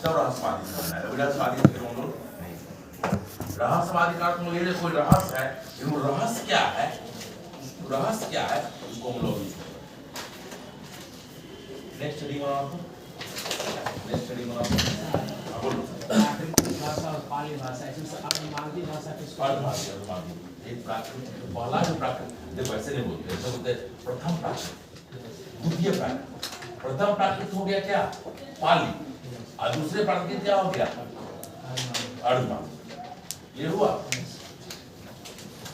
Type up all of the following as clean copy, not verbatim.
सब रहस्यवादी समझना है। रहस्यवादी के हम लोग रहस्यवादी का तुम ले कोई रहस्य है, लेकिन रहस्य क्या है, रहस्य क्या है उसको हम लोग नेक्स्ट स्टडी बनाओ, नेक्स्ट स्टडी बनाओ। बोलो भाषा और पाली भाषा इसमें मालवी भाषा किसको एक प्राकृत पहला जो प्राकृत देखो वैसे नहीं बोलते, ऐसे बोलते प्रथम प्राकृत, द्वितीय प्राकृत। प्रथम प्राकृत हो गया क्या पाली, और दूसरे प्राकृत क्या हो गया अर्धमा। ये हुआ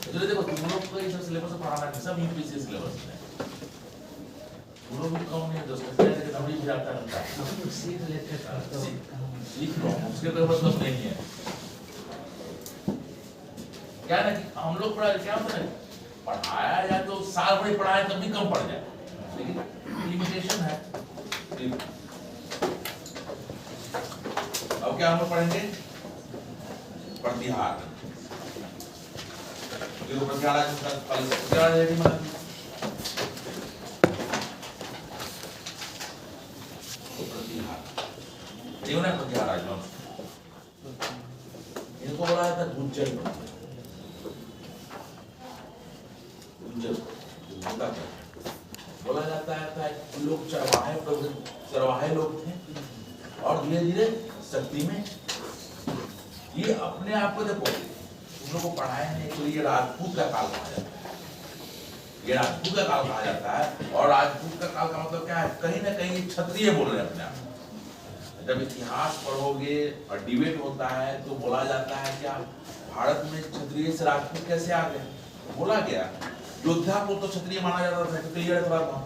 तो देखो तुम लोग को ये सब सिलेबस पढ़ाना है, सब यूपीएससी सिलेबस है। तुम लोग भी कम नहीं, दोस्तों के नंबर भी आता रहता है, सीख लेते हैं सीख लो, उसके कोई मतलब नहीं है। क्या ना कि हम लोग पढ़ा क्या होता है, पढ़ाया जाए तो साल भर पढ़ाए तब भी कम पड़ जाए, लेकिन लिमिटेशन है। अब क्या हम लोग पढ़ेंगे प्रतिहार। देखो प्रतिहार आज प्रतिहार रेडी बना देखो ना प्रतिहार आज इनको बोला जाता है गुज्जर। बोला जाता है लोग चरवाहे लोग थे, और धीरे धीरे शक्ति में ये अपने आप को देखो तुम लोग को पढ़ाया नहीं तो ये राजपूत का काल कहा जाता है, ये राजपूत का काल कहा जाता है। और राजपूत का काल का मतलब क्या है, कहीं ना कहीं क्षत्रिय बोल रहे हैं अपने आप। जब इतिहास पढ़ोगे और डिबेट होता है तो बोला जाता है क्या भारत में क्षत्रिय से राजपूत कैसे आ गए, बोला गया योद्धा को तो क्षत्रिय माना जाता था, क्लियर थोड़ा था।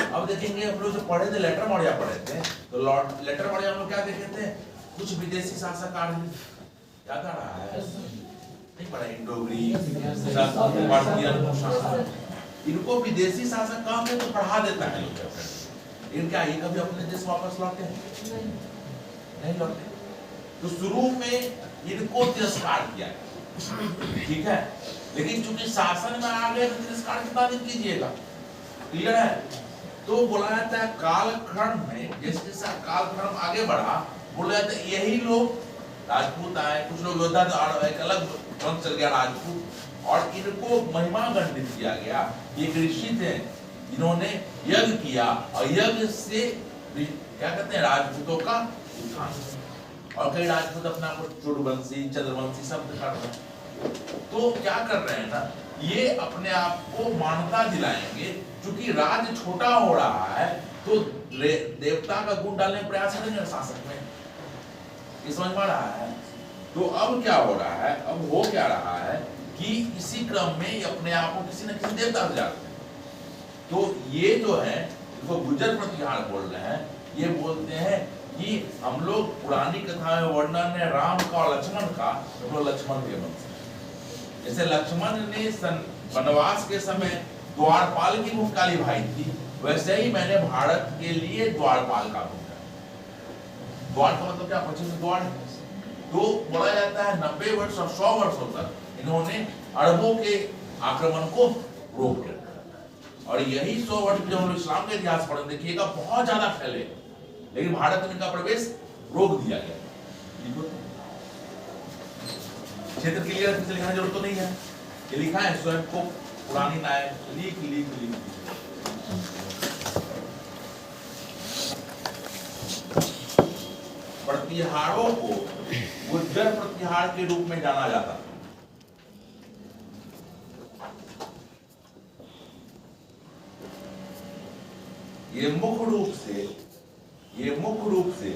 अब देखेंगे हम लोग जो पढ़े थे लेटर मौर्य पढ़े थे, तो लॉर्ड लेटर मौर्य हम लोग क्या देखे थे, कुछ विदेशी शासक आ रहे याद आ रहा है, नहीं पढ़ा इंडोग्री इनको विदेशी शासक काम में तो पढ़ा देता है लोग। इनका ये कभी अपने देश वापस लौटे नहीं लौटे, तो शुरू में इनको तिरस्कार किया, ठीक है, लेकिन चूंकि शासन में आ गए तो तिरस्कार कितना दिन कीजिएगा, क्लियर है। तो बोला जाता है कालक्रम में जैसे जैसे कालक्रम आगे बढ़ा, बोला जाता है यही लोग राजपूत आए, कुछ लोग योद्धा तो एक अलग रंग चल गया राजपूत, और इनको महिमा गणित किया गया। एक ऋषि थे जिन्होंने यज्ञ किया, और यज्ञ से क्या कहते हैं राजपूतों का उत्थान, और कई राजपूत अपना चूड़वंशी चंद्रवंशी सब दिखा रहे हैं। तो क्या कर रहे हैं ना, ये अपने आप को मान्यता दिलाएंगे, क्योंकि राज्य छोटा हो रहा है तो देवता का गुण डालने का प्रयास करेंगे शासक में, ये समझ में आ रहा है। तो अब क्या हो रहा है, अब हो क्या रहा है कि इसी क्रम में अपने आप को किसी न किसी देवता से जाते हैं। तो ये जो है इसको गुज्जर प्रतिहार बोल रहे हैं, ये बोलते हैं कि हम लोग पुरानी कथा में वर्णन है राम का और लक्ष्मण का, तो लक्ष्मण के वंश, जैसे लक्ष्मण ने वनवास के समय द्वारपाल की भूमिका निभाई थी, वैसे ही मैंने भारत के लिए द्वारपाल का भूमिका। द्वार का मतलब क्या, 25 द्वार है। तो बोला जाता है 90 वर्ष और 100 वर्षों तक इन्होंने अरबों के आक्रमण को रोक दिया, और यही 100 वर्ष जब हम लोग इस्लाम का इतिहास पढ़ें देखिएगा बहुत ज्यादा फैले, लेकिन भारत में इनका प्रवेश रोक दिया गया। क्षेत्र क्लियर लिखने की जरूरत तो नहीं है, ये लिखा है स्वयं को पुरानी नायक लिख लिख लिख। प्रतिहारों को गुज्जर प्रतिहार के रूप में जाना जाता है। ये मुख्य रूप से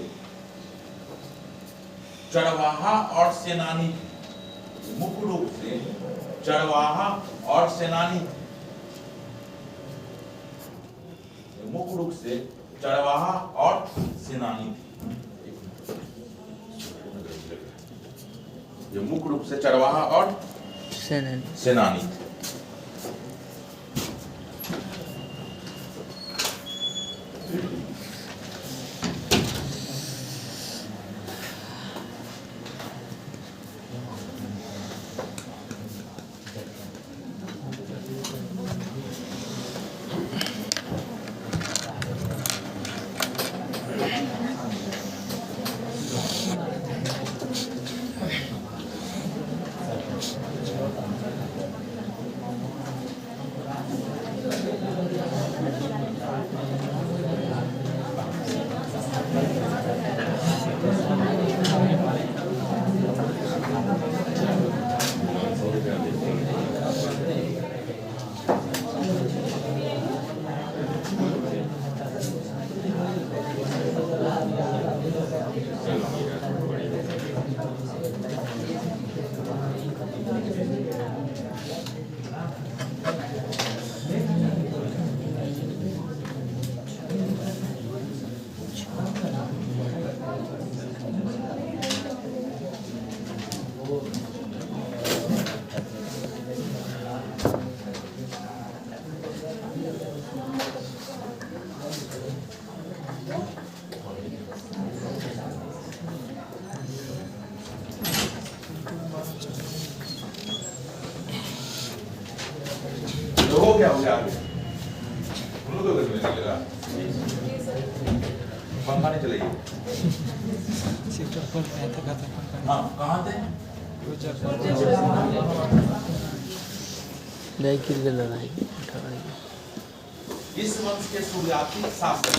चरवाहा और सेनानी, मुख्य रूप से चरवाहा और सेनानी, मुख्य रूप से चरवाहा और सेनानी, ये मुख्य रूप से चरवाहा और सेनानी। गया आगे उन लोगों को नहीं लगा पंखा नहीं चलेगी हाँ कहाँ थे इस वंश के शुरुआती शासक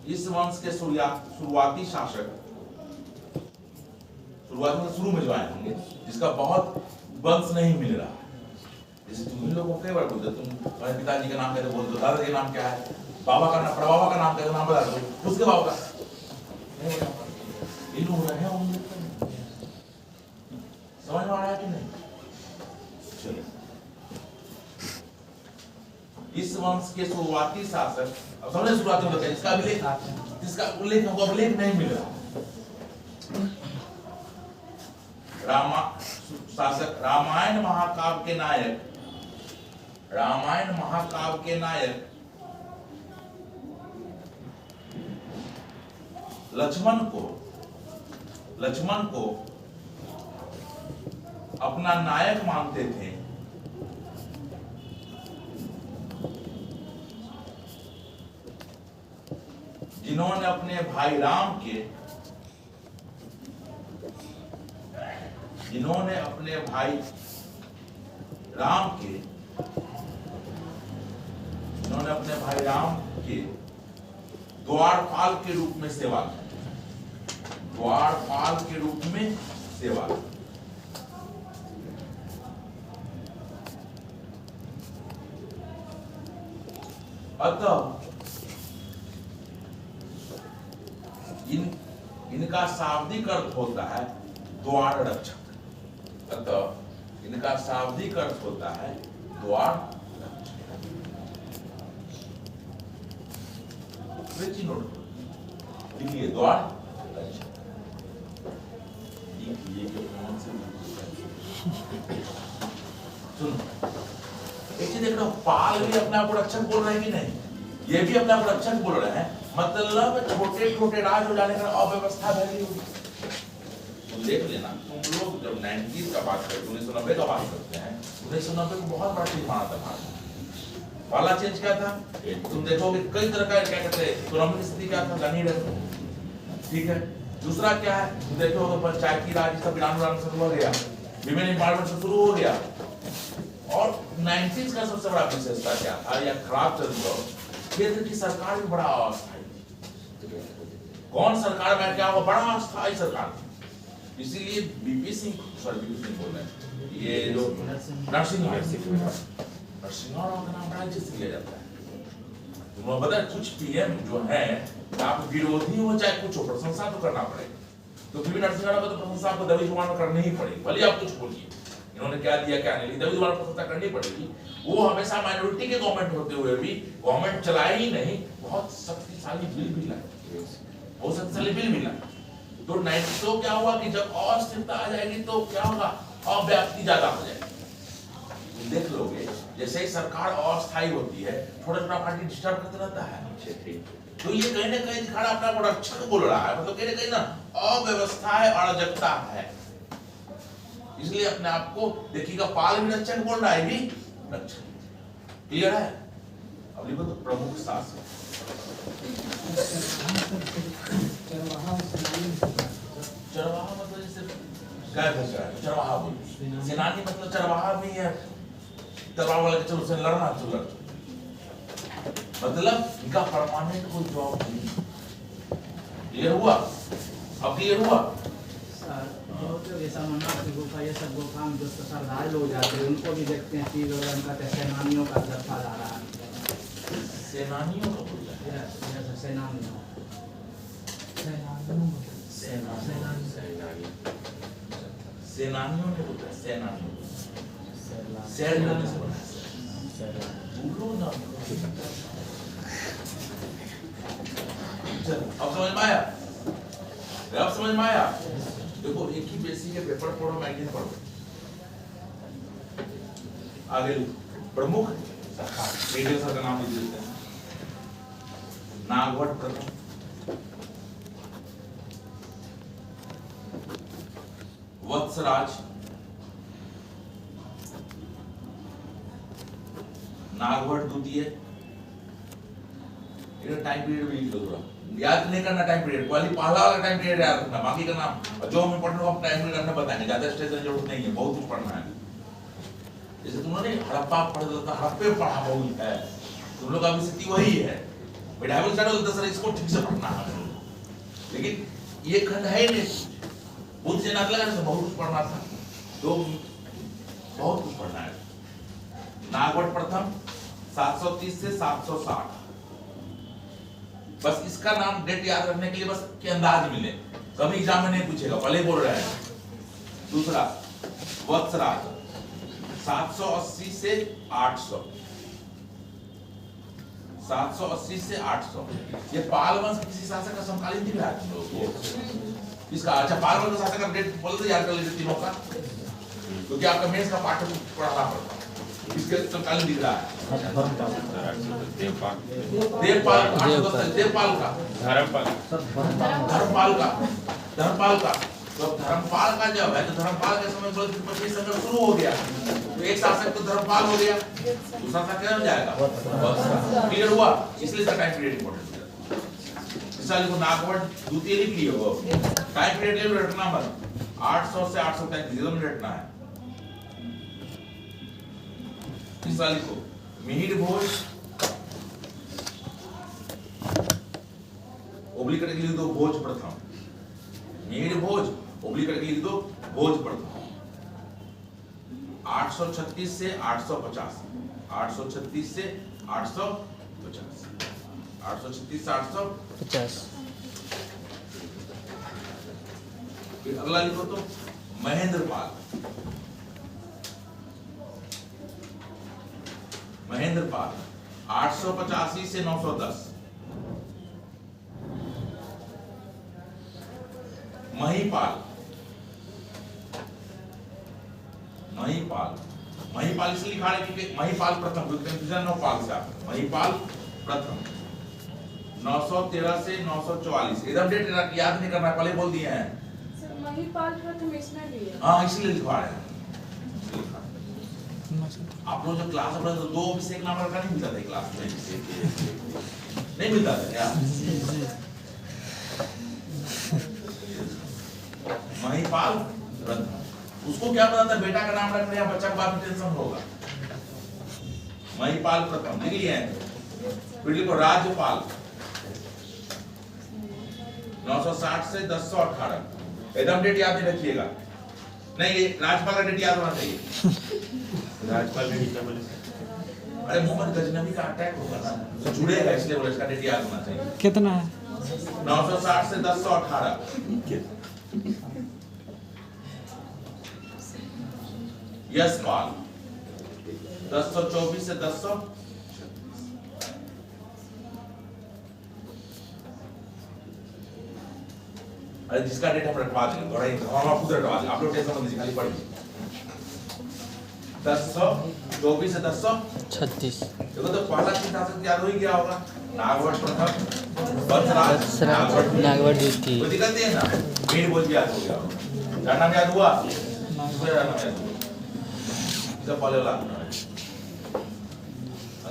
इस वंश के शुरुआती शासक शुरुआत में शुरू में जो आए होंगे जिसका बहुत वंश नहीं मिल रहा जैसे तुम इन लोगों को कई बार बोलते तुम तुम्हारे पिताजी का नाम कहते बोलते दादा का नाम क्या है बाबा का नाम प्रबाबा का नाम कहते नाम बता दो उसके बाबा का इन लोग रहे होंगे समझ में आ रहा है कि नहीं चलो इस वंश के शुरुआती शासक अब समझे शुरुआती में इसका अभिलेख जिसका उल्लेख हमको अभिलेख नहीं मिल रहा शासक रामायण महाकाव्य के नायक लक्ष्मण को अपना नायक मानते थे जिन्होंने अपने भाई राम के द्वारपाल के रूप में सेवा की अतः इनका शाब्दिक अर्थ होता है द्वार रक्षक लिखिए द्वार सुनो एक चीज देख रहा पाल भी अपने आप को रक्षक बोल रहे हैं कि नहीं ये भी अपने आप को रक्षक बोल रहे हैं मतलब छोटे छोटे राज हो जाने का अव्यवस्था भरी होगी तुम देख लेना तुम लोग जब 90s का बात करते 1990 का बात करते हैं 1990 को बहुत बड़ा चीज माना था भारत पहला चेंज क्या था तुम देखोगे कई तरह का क्या कहते हैं इकोनॉमिक स्थिति क्या था जानी रहे ठीक है दूसरा क्या है तुम देखोगे पंचायती राज सब विराम शुरू हो गया विमेन एम्पावरमेंट शुरू हो गया और 90s का सबसे बड़ा विशेषता क्या था या खराब चल रहा केंद्र की सरकार भी बड़ा अस्थायी कौन सरकार में क्या हो बड़ा अस्थायी सरकार इसीलिए बीपी सिंह बोल रहे हैं ये जो नरसिंह राव का नाम बड़ा जिस लिया जाता है तुम्हें पता है कुछ पीएम जो है आप विरोधी हो चाहे कुछ हो प्रशंसा तो करना पड़ेगा तो पीवी नरसिंह राव को तो प्रशंसा आपको दबी जुबान में करनी ही पड़ेगी भले आप कुछ बोलिए इन्होंने क्या दिया क्या नहीं दबी जुबान प्रशंसा करनी पड़ेगी वो हमेशा माइनॉरिटी के गवर्नमेंट होते हुए भी गवर्नमेंट चलाई ही नहीं बहुत शक्तिशाली बिल भी लाए तो 90 तो क्या हुआ कि जब अस्थिरता आ जाएगी तो क्या होगा अव्याप्ति ज्यादा हो जाएगी देख लोगे जैसे ही सरकार अस्थायी होती है थोड़ा थोड़ा पार्टी डिस्टर्ब करते रहता है तो ये कहीं ना कहीं दिखा अपना को रक्षक बोल रहा है मतलब कहीं ना कहीं ना अव्यवस्था है अराजकता है इसलिए अपने आप को देखिएगा पाल भी रक्षक बोल रहा है भी रक्षक क्लियर है अब लिखो तो प्रमुख शासक चरवाहा मतलब जैसे गाय भैंस चरवाहा बोल सेनानी मतलब चरवाहा भी है तलवार वाले के चलो से लड़ना चलो मतलब इनका परमानेंट कोई जॉब नहीं क्लियर हुआ अब क्लियर हुआ जैसा मन्नाथ गुफा ये सब गुफा में जो सरदार लोग जाते हैं उनको भी देखते हैं कि उनका सेनानियों का दफा जा रहा है सेनानियों का बोल रहा है सेनानियों सेनानियों ने बोला सेनानियों शहर में से बना बोलो ना चल अब समझ में आया देखो एक ही बेसिक है पेपर पढ़ो मैगजीन पढ़ो आगे प्रमुख रेडियो सर का नाम लिख देते हैं नागवट प्रथम वत्सराज नागवट द्वितीय, ये टाइम पीरियड भी लिख लो थोड़ा, याद नहीं करना टाइम पीरियड, पहला वाला टाइम पीरियड याद रखना, बाकी का नाम जो हम पढ़ने को टाइम पीरियड हमने बताएंगे, ज्यादा स्ट्रेस की जरूरत नहीं है, बहुत कुछ पढ़ना है। जैसे तुमने हड़प्पा पढ़ था, हड़प्पे पढ़ा बहुत है, तुम लोग अभी स्थिति वही है, मेडाइवल स्टार्ट होता सर इसको ठीक से पढ़ना है, लेकिन ये खंड है नहीं, बुद्ध से नाक लगा बहुत कुछ पढ़ना था, तो बहुत कुछ पढ़ना है। नागवट प्रथम 730 से 760, बस इसका नाम डेट याद रखने के लिए बस के अंदाज मिले, कभी एग्जाम में नहीं पूछेगा, पहले बोल रहे हैं। दूसरा वत्सराज 780 से 800, 780 से 800, ये पाल वंश किसी शासक का समकालीन दिख रहा है तुम लोगों को? इसका अच्छा पाल वंश शासक का डेट बोल दो, याद कर लीजिए तीनों का, क्योंकि आपका मेंस का पाठ पढ़ना पड़ता है, इसके समकालीन दिख रहा है। देवपाल का, धर्मपाल का, तो धर्मपाल का जब है तो धर्मपाल के समय पच्चीस संकट शुरू हो गया, तो एक शासक तो धर्मपाल हो गया, दूसरा शासक क्या हो जाएगा? क्लियर हुआ? इसलिए इसका टाइम पीरियड इंपॉर्टेंट है। मिसाल को नागवट द्वितीय लिख लिए हो, टाइम पीरियड ले रटना मत, 800 से 835 दोनों रटना है। मिसाल को मिहिर भोज ओब्लिक करके लिख दो भोज प्रथम, मिहिर भोज ओब्लिक करके लिख दो भोज प्रथम, 836 से 850, 836 से 850, 836 से 850। फिर अगला लिखो तो महेंद्रपाल, महेंद्रपाल 885 से 910, महीपाल, महीपाल, महीपाल इसलिए लिखा है क्योंकि महीपाल प्रथम, कंफ्यूजन नो पाल से, महीपाल प्रथम 913 से 944, एकदम डेट याद नहीं करना, पहले बोल दिए हैं। सर महीपाल प्रथम इसमें भी है, हाँ इसलिए लिखवा रहे हैं। आप लोग जब क्लास में तो 2 से 1 नंबर का नहीं मिलता था क्लास में, नहीं मिलता था क्या? महीपाल प्रथम, उसको क्या पता था बेटा का नाम रख रहे हैं, बच्चा को बाद में टेंशन होगा। महीपाल प्रथम लिख लिए हैं। फिर लिखो राज्यपाल 960 से 1018, एकदम डेट याद नहीं रखिएगा, नहीं ये राज्यपाल का डेट याद होना चाहिए। राज्यपाल ने क्या बोले? अरे मोहम्मद गजनवी का अटैक होगा ना, तो जुड़ेगा, इसलिए बोले इसका डेट याद होना चाहिए। कितना है? 960 से 1018, यशपाल 1024 से 1000, अरे जिसका डेट हम रखवा देंगे, थोड़ा हम खुद रखवा देंगे, आप लोग टेंशन मत लीजिए, खाली पढ़िए। 1024 से 1036, देखो तो पहला चीज शासक याद हो ही गया होगा, नागवट प्रथम, वत्सराज, नागवट द्वितीय, कोई दिक्कत नहीं है ना, मेन बोल भी याद हो गया, क्या नाम याद हुआ? दूसरा नाम याद हुआ, इसका पहले वाला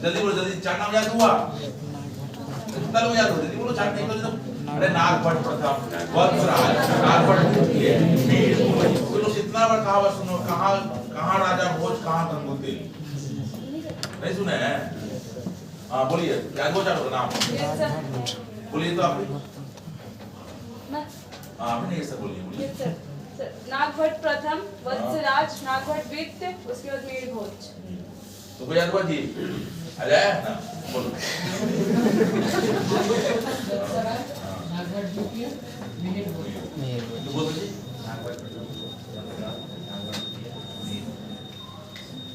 जल्दी बोलो, जल्दी, 4 नाम याद हुआ? कितना लोग याद होते? बोलो 4 नहीं तो, अरे नागवट प्रथम, वत्सराज, नागवट द्वितीय, मेन भोज, बोलो कितना बार कहा बस सुनो, कहाँ राजा भोज, कहाँ गंगोत्री, नहीं सुने हैं? हाँ बोलिए, याद हो जाओ नाम, बोलिए तो आप, हाँ नहीं ये सब बोलिए। नागवट प्रथम, वत्सराज, नागवट द्वितीय, उसके बाद मिहिर भोज। तो कोई याद हुआ जी? अरे ना बोलो। नागवट द्वितीय, मिहिर भोज। तो बोलो जी।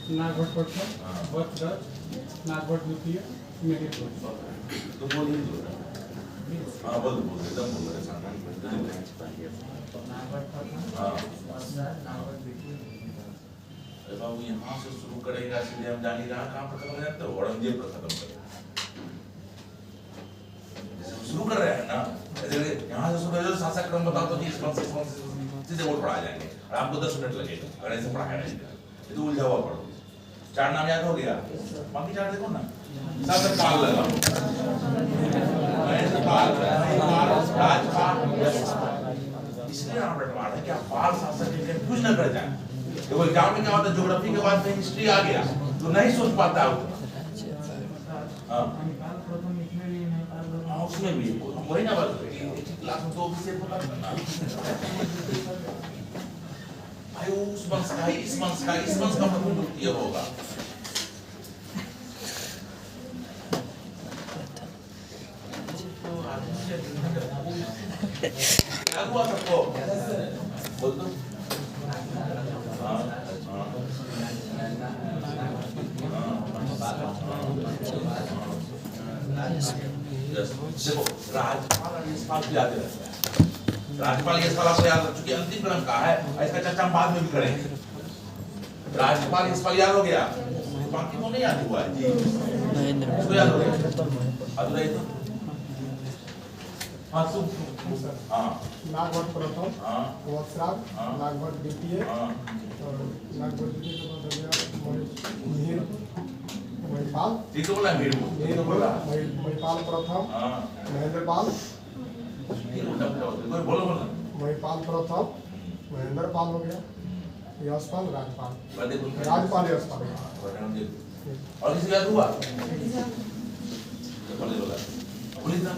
नागवट प्रथम, वत्सराज, नागवट द्वितीय, मिहिर भोज। तो बोलिए। हाँ बोल एकदम बोल रहे हैं। नागवट प्रथम, हाँ वत्सराज, नागवट द्वितीय। अरे बाबू यहाँ से शुरू करेगा, इसलिए हम जान ही रहा कहाँ पर खत्म हो जाता है, औरंगजेब पर खत्म करेगा। शुरू कर रहे हैं ना, जैसे यहाँ से शुरू करें, शासक क्रम बताओ तो सीधे बोर्ड पढ़ा जाएंगे और आपको 10 मिनट लगेगा अगर ऐसे पढ़ाया नहीं, ये तो उलझा हुआ पढ़ो। चार नाम याद हो गया, बाकी चार देखो ना, सब पाल लगा, महेंद्रपाल, राजपाल, इसलिए नाम रटवाड़ है कि आप पाल शासक के कंफ्यूज न कर जाए। देखो एग्जाम में क्या होता है, ज्योग्राफी के बाद में हिस्ट्री आ गया तो नहीं सोच पाता है उतना। हाँ उसमें भी वही ना बात है, क्लास में 2 विषय पता करना भाई, उस वंश का इस वंश का प्रतिनिधित्व ये होगा। क्या हुआ सबको बोल दो। देखो राजपाल और यशपाल को याद रखना है। राजपाल यशपाल आपको याद रख चुके, अंतिम क्रम का है, इसका चर्चा हम बाद में भी करेंगे। राजपाल यशपाल याद हो गया, बाकी को नहीं याद हुआ है जी, इसको याद हो गया। अधूरा ही तो हाँ तुम हाँ नागवट प्रथम, हाँ वत्सराज, हाँ। नागवट द्वितीय, हाँ और नागवट द्वितीय के बाद हो गया मिहिर, महिपाल, ठीक तो बोला, मीर तो बोला, महिपाल प्रथम, हाँ महेंद्रपाल, कोई बोलो बोलो महिपाल प्रथम, महेंद्रपाल हो गया, यशपाल, राजपाल, देखो राजपाल यशपाल। और किसी याद हुआ बोले बोला पुलिस ना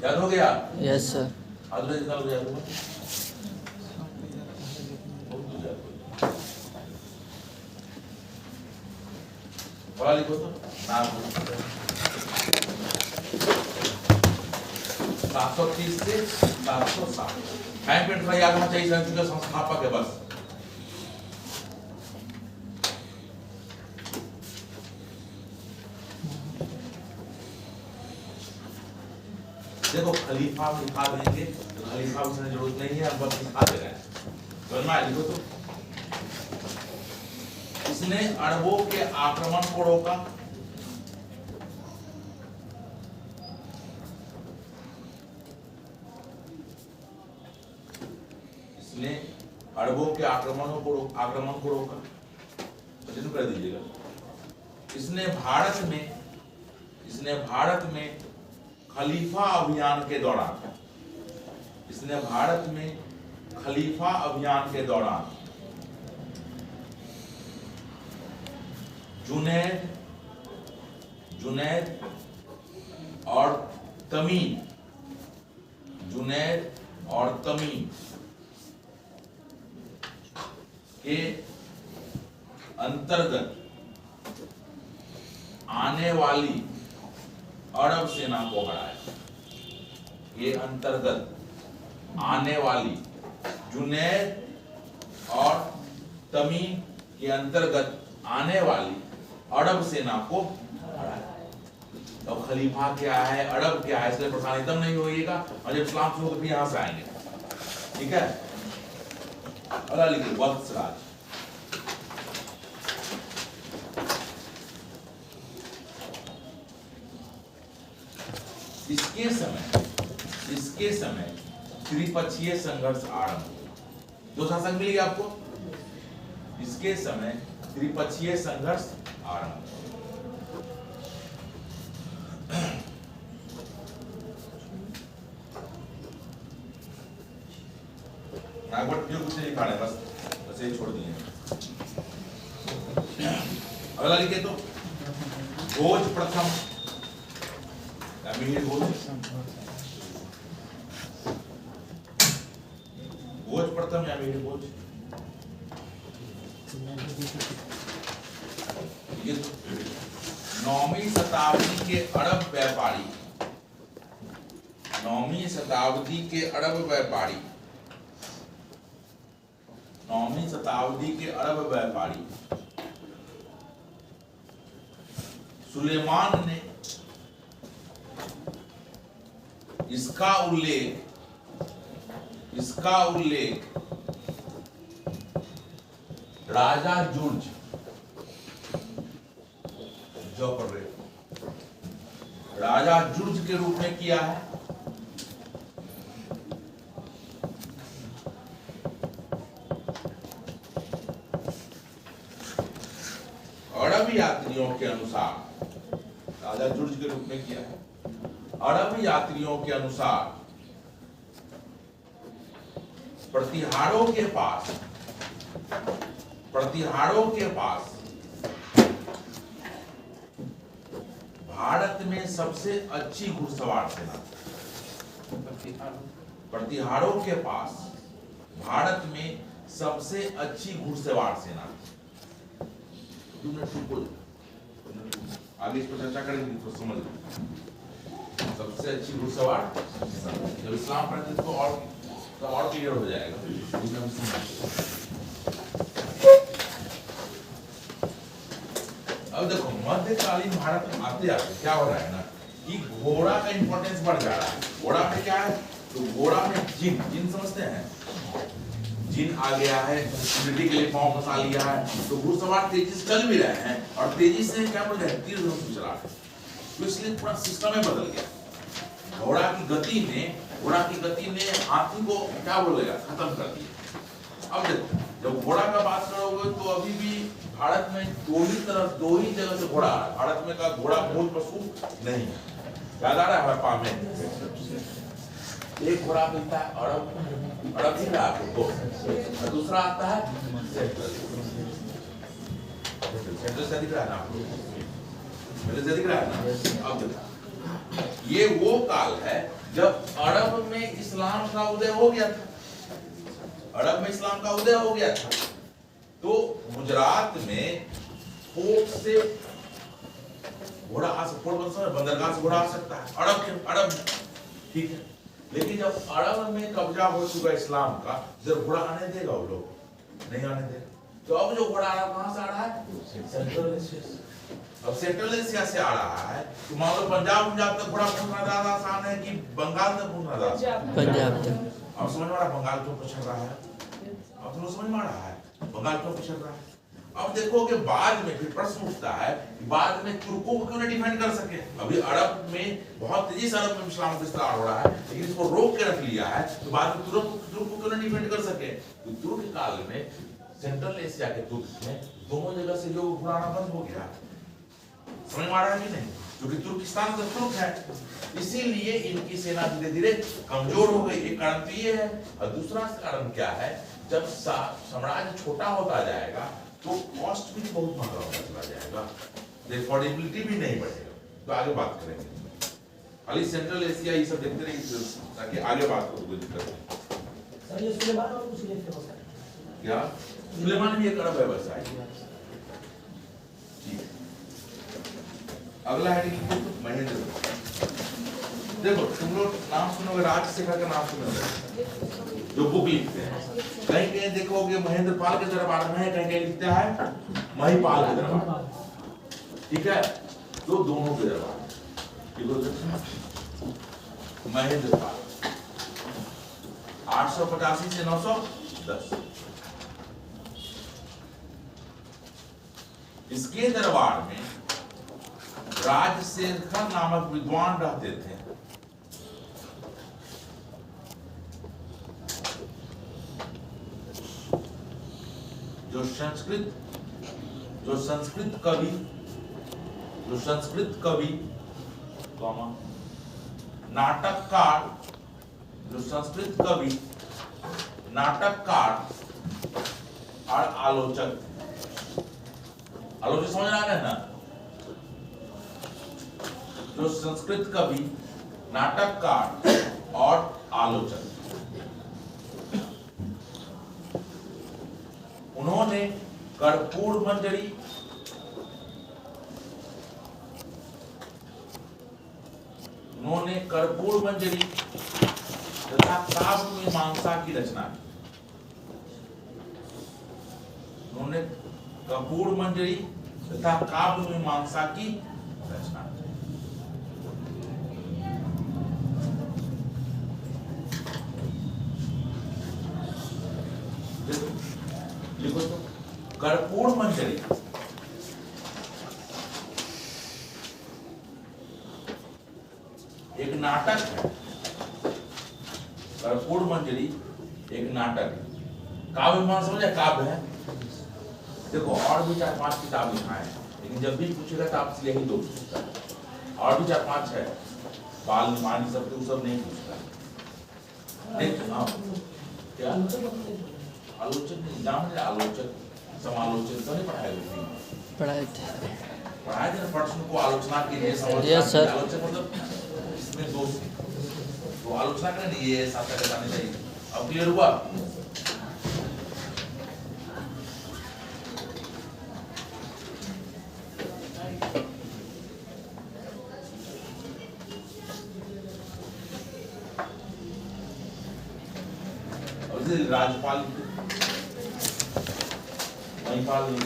याद हो गया? Yes sir. अगले दिन याद हुआ? पढ़ा लिखो तो नाम 730 से 760 टाइम पीरियड थोड़ा याद होना चाहिए, संस्कृत संस्थापक है बस। देखो खलीफा लिखा देंगे तो खलीफा उसने जरूरत नहीं है, हम बस लिखा दे रहे हैं। लिखो तो इसने अरबों के आक्रमण को रोका, इसने अरबों के आक्रमण को रोका, तो कर दीजिएगा। इसने भारत में खलीफा अभियान के दौरान जुनैद और तमीम के अंतर्गत आने वाली अरब सेना को हराया। ये अंतर्गत आने वाली जुनैद और तमीम के अंतर्गत आने वाली अरब सेना को हराया। तो खलीफा क्या है, अरब क्या है, इसलिए परेशान एकदम नहीं होइएगा, और जब इस्लाम शुरू होगा फिर यहाँ से आएंगे, ठीक है। अगला लिखिए वत्सराज। इसके समय त्रिपक्षीय संघर्ष आरंभ हुआ। 2 शासक मिल गया आपको। इसके समय त्रिपक्षीय संघर्ष आरंभ हुआ। नागवट जो कुछ नहीं लिखा है, बस ये छोड़ दिए। अगला लिखे तो भोज प्रथम या मिहिर भोज। 9वीं शताब्दी के अरब व्यापारी 9वीं शताब्दी के अरब व्यापारी सुलेमान ने इसका उल्लेख राजा जुर्ज के रूप में किया है। अरब यात्रियों के अनुसार, राजा जुर्ज के रूप में किया है। अरब यात्रियों के अनुसार प्रतिहारों के पास भारत में सबसे अच्छी घुड़सवार सेना। प्रतिहारों के पास भारत में सबसे अच्छी घुड़सवार सेना। आगे इस पर चर्चा करेंगे तो समझ लो। सबसे अच्छी घुड़सवार जब इस्लाम पर इसको और क्लियर हो जाएगा। अब देखो मध्यकालीन भारत में आते आते क्या हो रहा है ना कि घोड़ा का इंपॉर्टेंस बढ़ जा रहा है। घोड़ा में क्या है, तो घोड़ा में जिन समझते हैं, जिन आ गया है, के लिए पांव फंसा लिया है, तो घुड़सवार तेजी से चल भी रहे हैं और तेजी से क्या बोल रहे हैं, तीर धनुष भी चला रहे हैं। तो इसलिए पूरा सिस्टम में बदल गया। घोड़ा की गति ने हाथी को क्या बोलेगा, खत्म कर दिया। अब देखो जब घोड़ा का बात करोगे तो अभी भी भारत में दो ही जगह से घोड़ा आ रहा है। भारत में का घोड़ा मूल पशु नहीं है। याद आ रहा है हड़प्पा में एक घोड़ा मिलता है अरब से आपको, और दूसरा आता है सेंट्रल से दिख रहा है ना आपको, मेरे से दिख रहा है ना। अब देखो ये वो काल है जब अरब में इस्लाम का उदय हो गया था। अरब में इस्लाम का उदय हो गया था तो गुजरात में फोर्ट से घोड़ा आ सकता है, बंदरगाह से घोड़ा आ सकता है अरब ठीक है। लेकिन जब अरब में कब्जा हो चुका इस्लाम का, जब घोड़ा आने देगा वो लोग नहीं आने देगा। तो अब जो घोड़ा आ रहा है कहां से आ रहा है, सेंट्रल एशिया से। अब सेंट्रल एशिया से आ रहा है तो मान लो पंजाब तक घोड़ा पहुंचना ज्यादा आसान है कि बंगाल तक पहुंचना ज्यादा, पंजाब तक। अब समझ में आ रहा बंगाल क्यों पछड़ रहा है, अब तुम्हें समझ में आ रहा है बंगाल क्यों पछड़ रहा है। अब देखो कि बाद में फिर प्रश्न उठता है, बाद में तुर्कों को क्यों नहीं डिफेंड कर सके। अभी अरब में बहुत तेजी से अरब में इस्लाम विस्तार हो रहा है, लेकिन इसको रोक के रख लिया है, तो बाद में तुर्क को क्यों नहीं डिफेंड कर सके। तो तुर्क काल में सेंट्रल एशिया के तुर्क में दोनों जगह से जो घुराना बंद हो गया। समझ में आ रहा है कि नहीं, क्योंकि तुर्किस्तान तो तुर्क है, इसीलिए इनकी सेना धीरे धीरे कमजोर हो गई। एक कारण तो ये है, और दूसरा कारण क्या है, जब साम्राज्य छोटा होता जाएगा तो कॉस्ट भी बहुत महंगा होता चला जाएगा, अफोर्डेबिलिटी भी नहीं बढ़ेगा। तो आगे बात करेंगे, खाली सेंट्रल एशिया ये सब देखते रहिए ताकि आगे बात हो। कोई दिक्कत नहीं सर, ये सुलेमान और कुछ नहीं फेमस है क्या, सुलेमान भी एक अरब व्यवसाय। ठीक है, अगला है महेंद्र। देखो तुम लोग नाम सुनोगे, राजशेखर का नाम सुनोगे, जो बुक लिखते हैं। कहीं कहीं देखोगे महेंद्र पाल के दरबार में है, कहीं कहीं लिखता है महिपाल के दरबार। ठीक है, तो दोनों के दरबार महेंद्र पाल 885 से 910। इसके दरबार में राजशेखर नामक विद्वान रहते थे। जो संस्कृत कवि नाटककार, जो संस्कृत कवि नाटककार और आलोचक समझ आ रहे हैं ना। जो संस्कृत कवि नाटककार और आलोचक, उन्होंने कर्पूर मंजरी, तथा काव्य मीमांसा की रचना की। उन्होंने कर्पूर मंजरी तथा काव्य मीमांसा की रचना की। लिखो तो, कर्पूर मंजरी एक नाटक है। कर्पूर मंजरी एक नाटक है। काव्य मीमांसा समझे, काव्य है। देखो और भी 4-5 किताब लिखा है, लेकिन जब भी पूछेगा तो आपसे यही दो पूछता है, और भी 4-5 है, बाल मान सब तो सब नहीं पूछता। हाँ क्या आलोचक नहीं, नाम है आलोचक, समालोचन तो नहीं पढ़ाए होती, पढ़ाए पढ़ाए थे ना प्रश्न को आलोचना के लिए समालोचना। Yes, sir. आलोचक मतलब इसमें दोष है, तो आलोचना करें नहीं, ये साथ साथ बताने चाहिए। अब क्लियर हुआ? राज्यपाल महिपाल नहीं,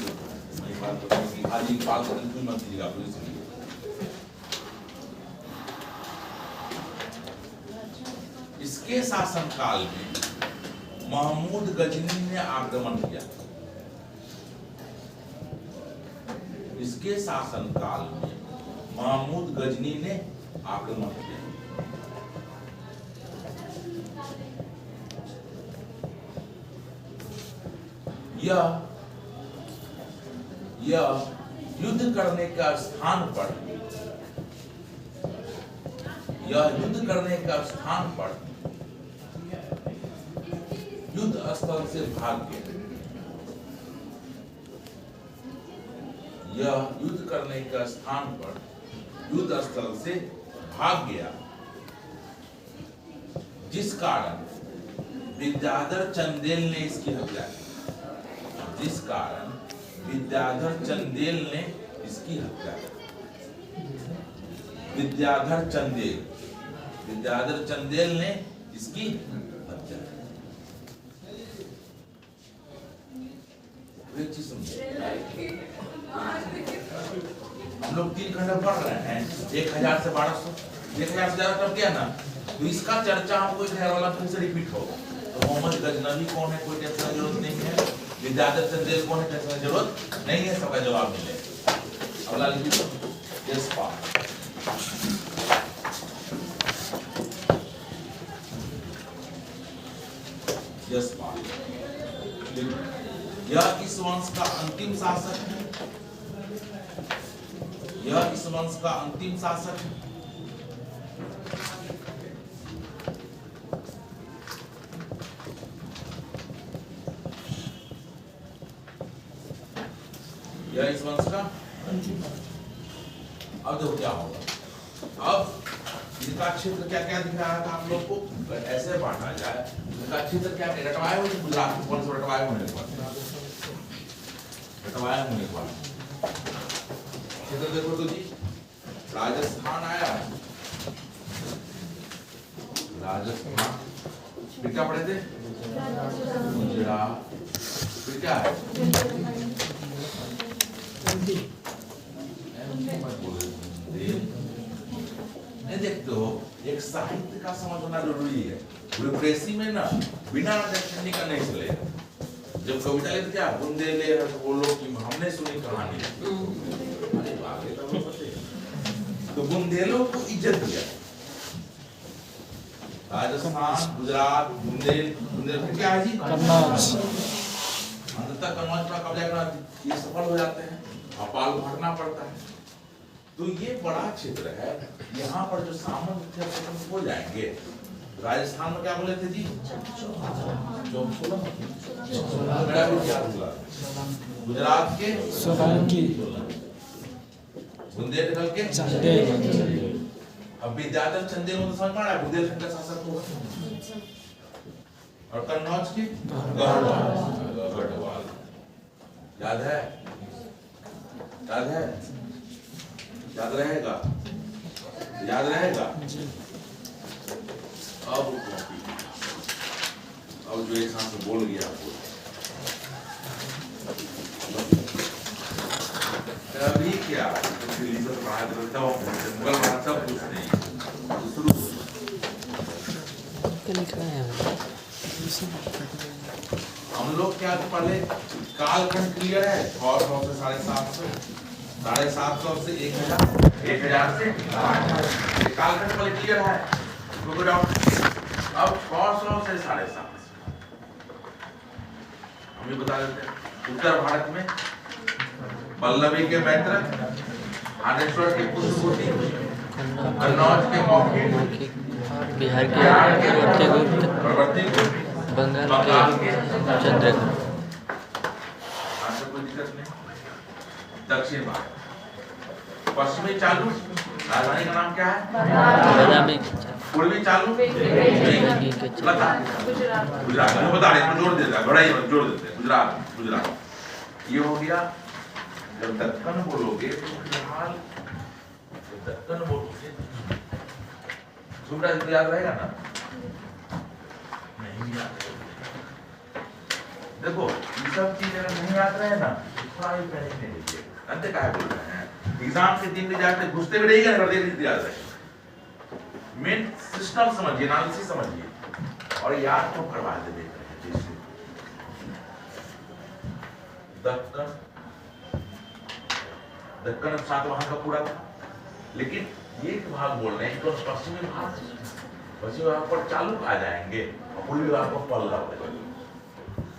महिपाल तो आज एक पाल करने की मत कीजिएगा पुलिस के लिए। इसके शासनकाल में महमूद गजनी ने आक्रमण किया। इसके शासनकाल में महमूद गजनी ने आक्रमण किया। यह युद्ध करने का स्थान पर, युद्ध स्थल से भाग गया। यह युद्ध करने का स्थान पर युद्ध स्थल से भाग गया, जिस कारण विद्याधर चंदेल ने इसकी हत्या की। जिस कारण विद्याधर चंदेल ने इसकी हत्या की। विद्याधर चंदेल ने इसकी हत्या की। एक चीज समझे, हम लोग 3 खंड पढ़ रहे हैं, 1000 से 1200, 1000 से ज्यादा कब गया ना, तो इसका चर्चा हमको इधर वाला फिर से रिपीट हो। तो मोहम्मद गजनवी कौन है, कोई टेंशन की जरूरत नहीं है। विद्याधर चंदेल कौन है, टेंशन की जरूरत नहीं है, सबका जवाब मिले। अगला लिखिए, यशपाल। यशपाल यह इस वंश का अंतिम शासक है। यह इस वंश का अंतिम शासक है। यह इस वंश का अंतिम। अब देखो क्या होगा। अब इनका क्षेत्र क्या क्या दिख रहा था आप लोग को, ऐसे बांटा जाए। इनका क्षेत्र क्या रटवाए हुए, गुजरात में कौन से रटवाए होने के बाद, रटवाए होने के बाद क्षेत्र देखो तो जी, राजस्थान आया, राजस्थान, फिर क्या पढ़े थे, गुजरात, फिर क्या है, नहीं देखते हो, एक साहित्य का समझ होना जरूरी है। ब्यूरोक्रेसी में ना बिना अंडरस्टैंडिंग का नहीं चलेगा। जब कविता लिखते क्या बुंदेले बोलो कि हमने सुनी कहानी, अरे आगे तो बुंदेलों को इज्जत दिया। राजस्थान, गुजरात, बुंदेल क्या है जी, अंततः कन्नौज पर कब्जा करना, ये सफल हो जाते हैं, भोपाल भागना पड़ता है। तो ये बड़ा क्षेत्र है, यहाँ पर जो सामंत हो जाएंगे। राजस्थान में क्या बोले थे जी, मेरा भी याद हुआ। गुजरात के सोलंकी, बुंदेलखंड के चंदेल। अब विद्याधर चंदेल को तो समझ पा रहा है, बुंदेलखंड का शासक होगा। और कन्नौज के गढ़वाल, याद है, याद है, याद रहेगा, याद रहेगा। अब जो एक साथ बोल गया आपको, अभी क्या मुगल सब कुछ नहीं शुरू। हम लोग क्या पहले कालखंड क्लियर है, 600 से 750, 750 से 1000, 1000 से कालखंड पहले क्लियर है। अब 600 से 750 हम ये बता देते हैं। उत्तर भारत में पल्लवी के मैत्र, थानेश्वर के पुष्पवती, कन्नौज के मौखिक, बिहार के प्रवर्ती गुप्त, बंगाल के चंद्रगुप्त। कोई दिक्कत नहीं। दक्षिण भारत, पश्चिमी चालू, राजधानी का नाम क्या है? बादामी। पूर्वी चालू, लता, गुजरात। गुजरात। मैं बता रहे हैं, जोड़ देता है, बड़ा ही जोड़ देते हैं। गुजरात, गुजरात। ये हो गया। जब दक्कन बोलोगे तो फिलहाल दक्कन बोलोगे, सुबह याद रहेगा ना? नहीं याद रहेगा। देखो ये सब चीज अगर नहीं याद रहे ना, थोड़ा ही पहले नहीं लीजिए। अंत क्या बोल रहे हैं? एग्जाम के दिन में जाते घुसते भी रहेगा ना, कर याद रहे। मेन सिस्टम समझिए, एनालिसिस समझिए और याद तो करवा दे। जैसे दक्कन, दक्कन सातवाहन का पूरा था, लेकिन ये भाग बोल रहे हैं तो पश्चिमी भाग, पश्चिमी भाग पर चालुक आ जाएंगे और पूर्वी भाग पर पल्लव।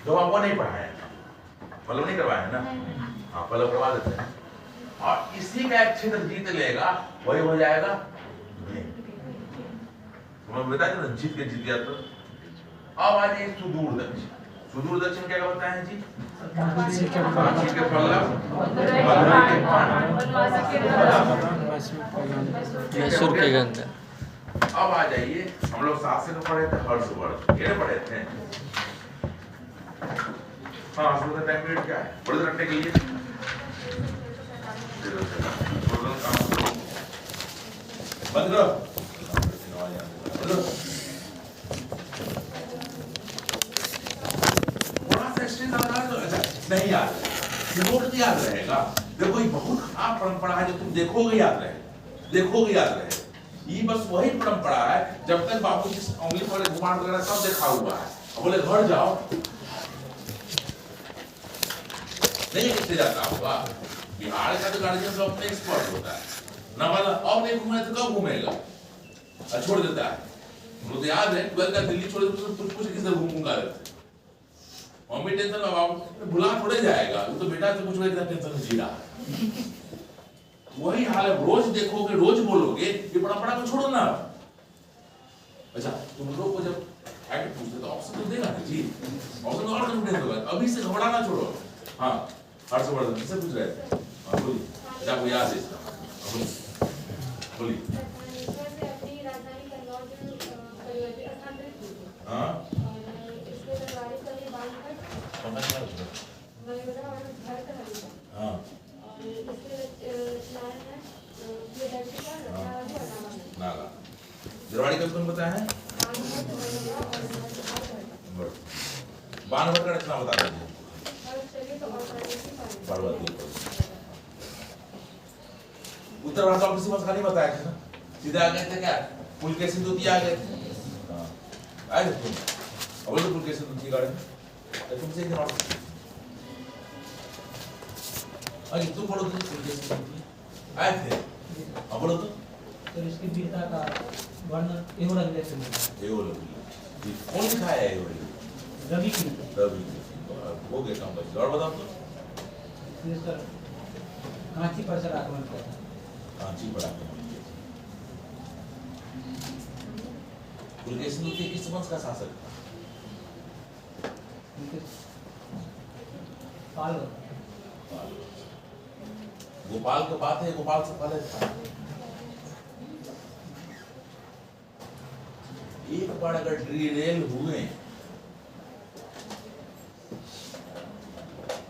जो आपको नहीं पढ़ाया, पल्लव नहीं करवाया ना, हाँ पल्लव करवा देते हैं और इसी का एक क्षेत्र जीत लेगा, वही हो जाएगा। मैं बताया ना, जीत के जीत गया तो। अब आ जाइए सुदूर दक्षिण। सुदूर दक्षिण क्या होता है जी? कांची के पल्लव, मैसूर के गंगा। अब आ जाइए, हम लोग साथ से तो पढ़े थे हर्षवर्धन, ये पढ़े थे। हाँ हर्षवर्धन टाइम पीरियड क्या है? बड़े रखने के लिए बंद करो। नहीं याद, तो याद रहेगा। देखो ये बहुत खराब परंपरा है, जो तुम देखोगे याद रहे, देखोगे याद रहे। ये बस वही परंपरा है, जब तक बापू जी उंगली पर घुमाड़ वगैरह सब देखा हुआ है, बोले घर जाओ नहीं किससे जाता होगा। बिहार का तो गार्जियन सब अपने एक्सपर्ट होता है ना, मतलब अब नहीं घूमे तो कब घूमेगा, छोड़ देता है। मुझे याद है 12 का दिल्ली छोड़ देते तो कुछ किसी घूमूंगा रहते मम्मी टेंशन में, बाबू भुला थोड़े जाएगा, वो तो बेटा से पूछो इतना टेंशन में जी रहा है। वही हाल है, रोज देखोगे रोज बोलोगे, ये परंपरा को छोड़ो ना। अच्छा तुम लोग को जब एक्ट पूछते तो ऑप्शन तो देगा ना जी, ऑप्शन और कॉन्फिडेंस होगा। अभी से घबराना छोड़ो। हाँ हर्षवर्धन किससे पूछ रहे थे? हाँ बोलिए, अच्छा आपको याद है इसका? बोलिए। हाँ नागा जरवाड़ी का तुम बताया है? बानभट्ट का रचना बता दीजिए। उत्तर भाषा किसी मत नहीं बताया था ना, सीधे आ गए थे क्या? पुलकेशिन दूती आ गए थे, आए थे तुम? अब तो पुलकेशिन दूती गाड़ी में तुमसे एक और अरे तुम बोलो तो पुलकेशिन दूती आए थे, अब बोलो तो इसकी वीरता का वर्णन एहो रंग से मिलता है। एहो रंग ये कौन लिखा है? एहो रवि की हो गया काम बस। और बताओ तो सर कांची पर सर आक्रमण किया था। कांची पर आक्रमण किया। पुलकेशिन दूती किस वंश का शासक था? पाल गोपाल की बात है, गोपाल से पहले था। एक बार अगर डिरेल हुए,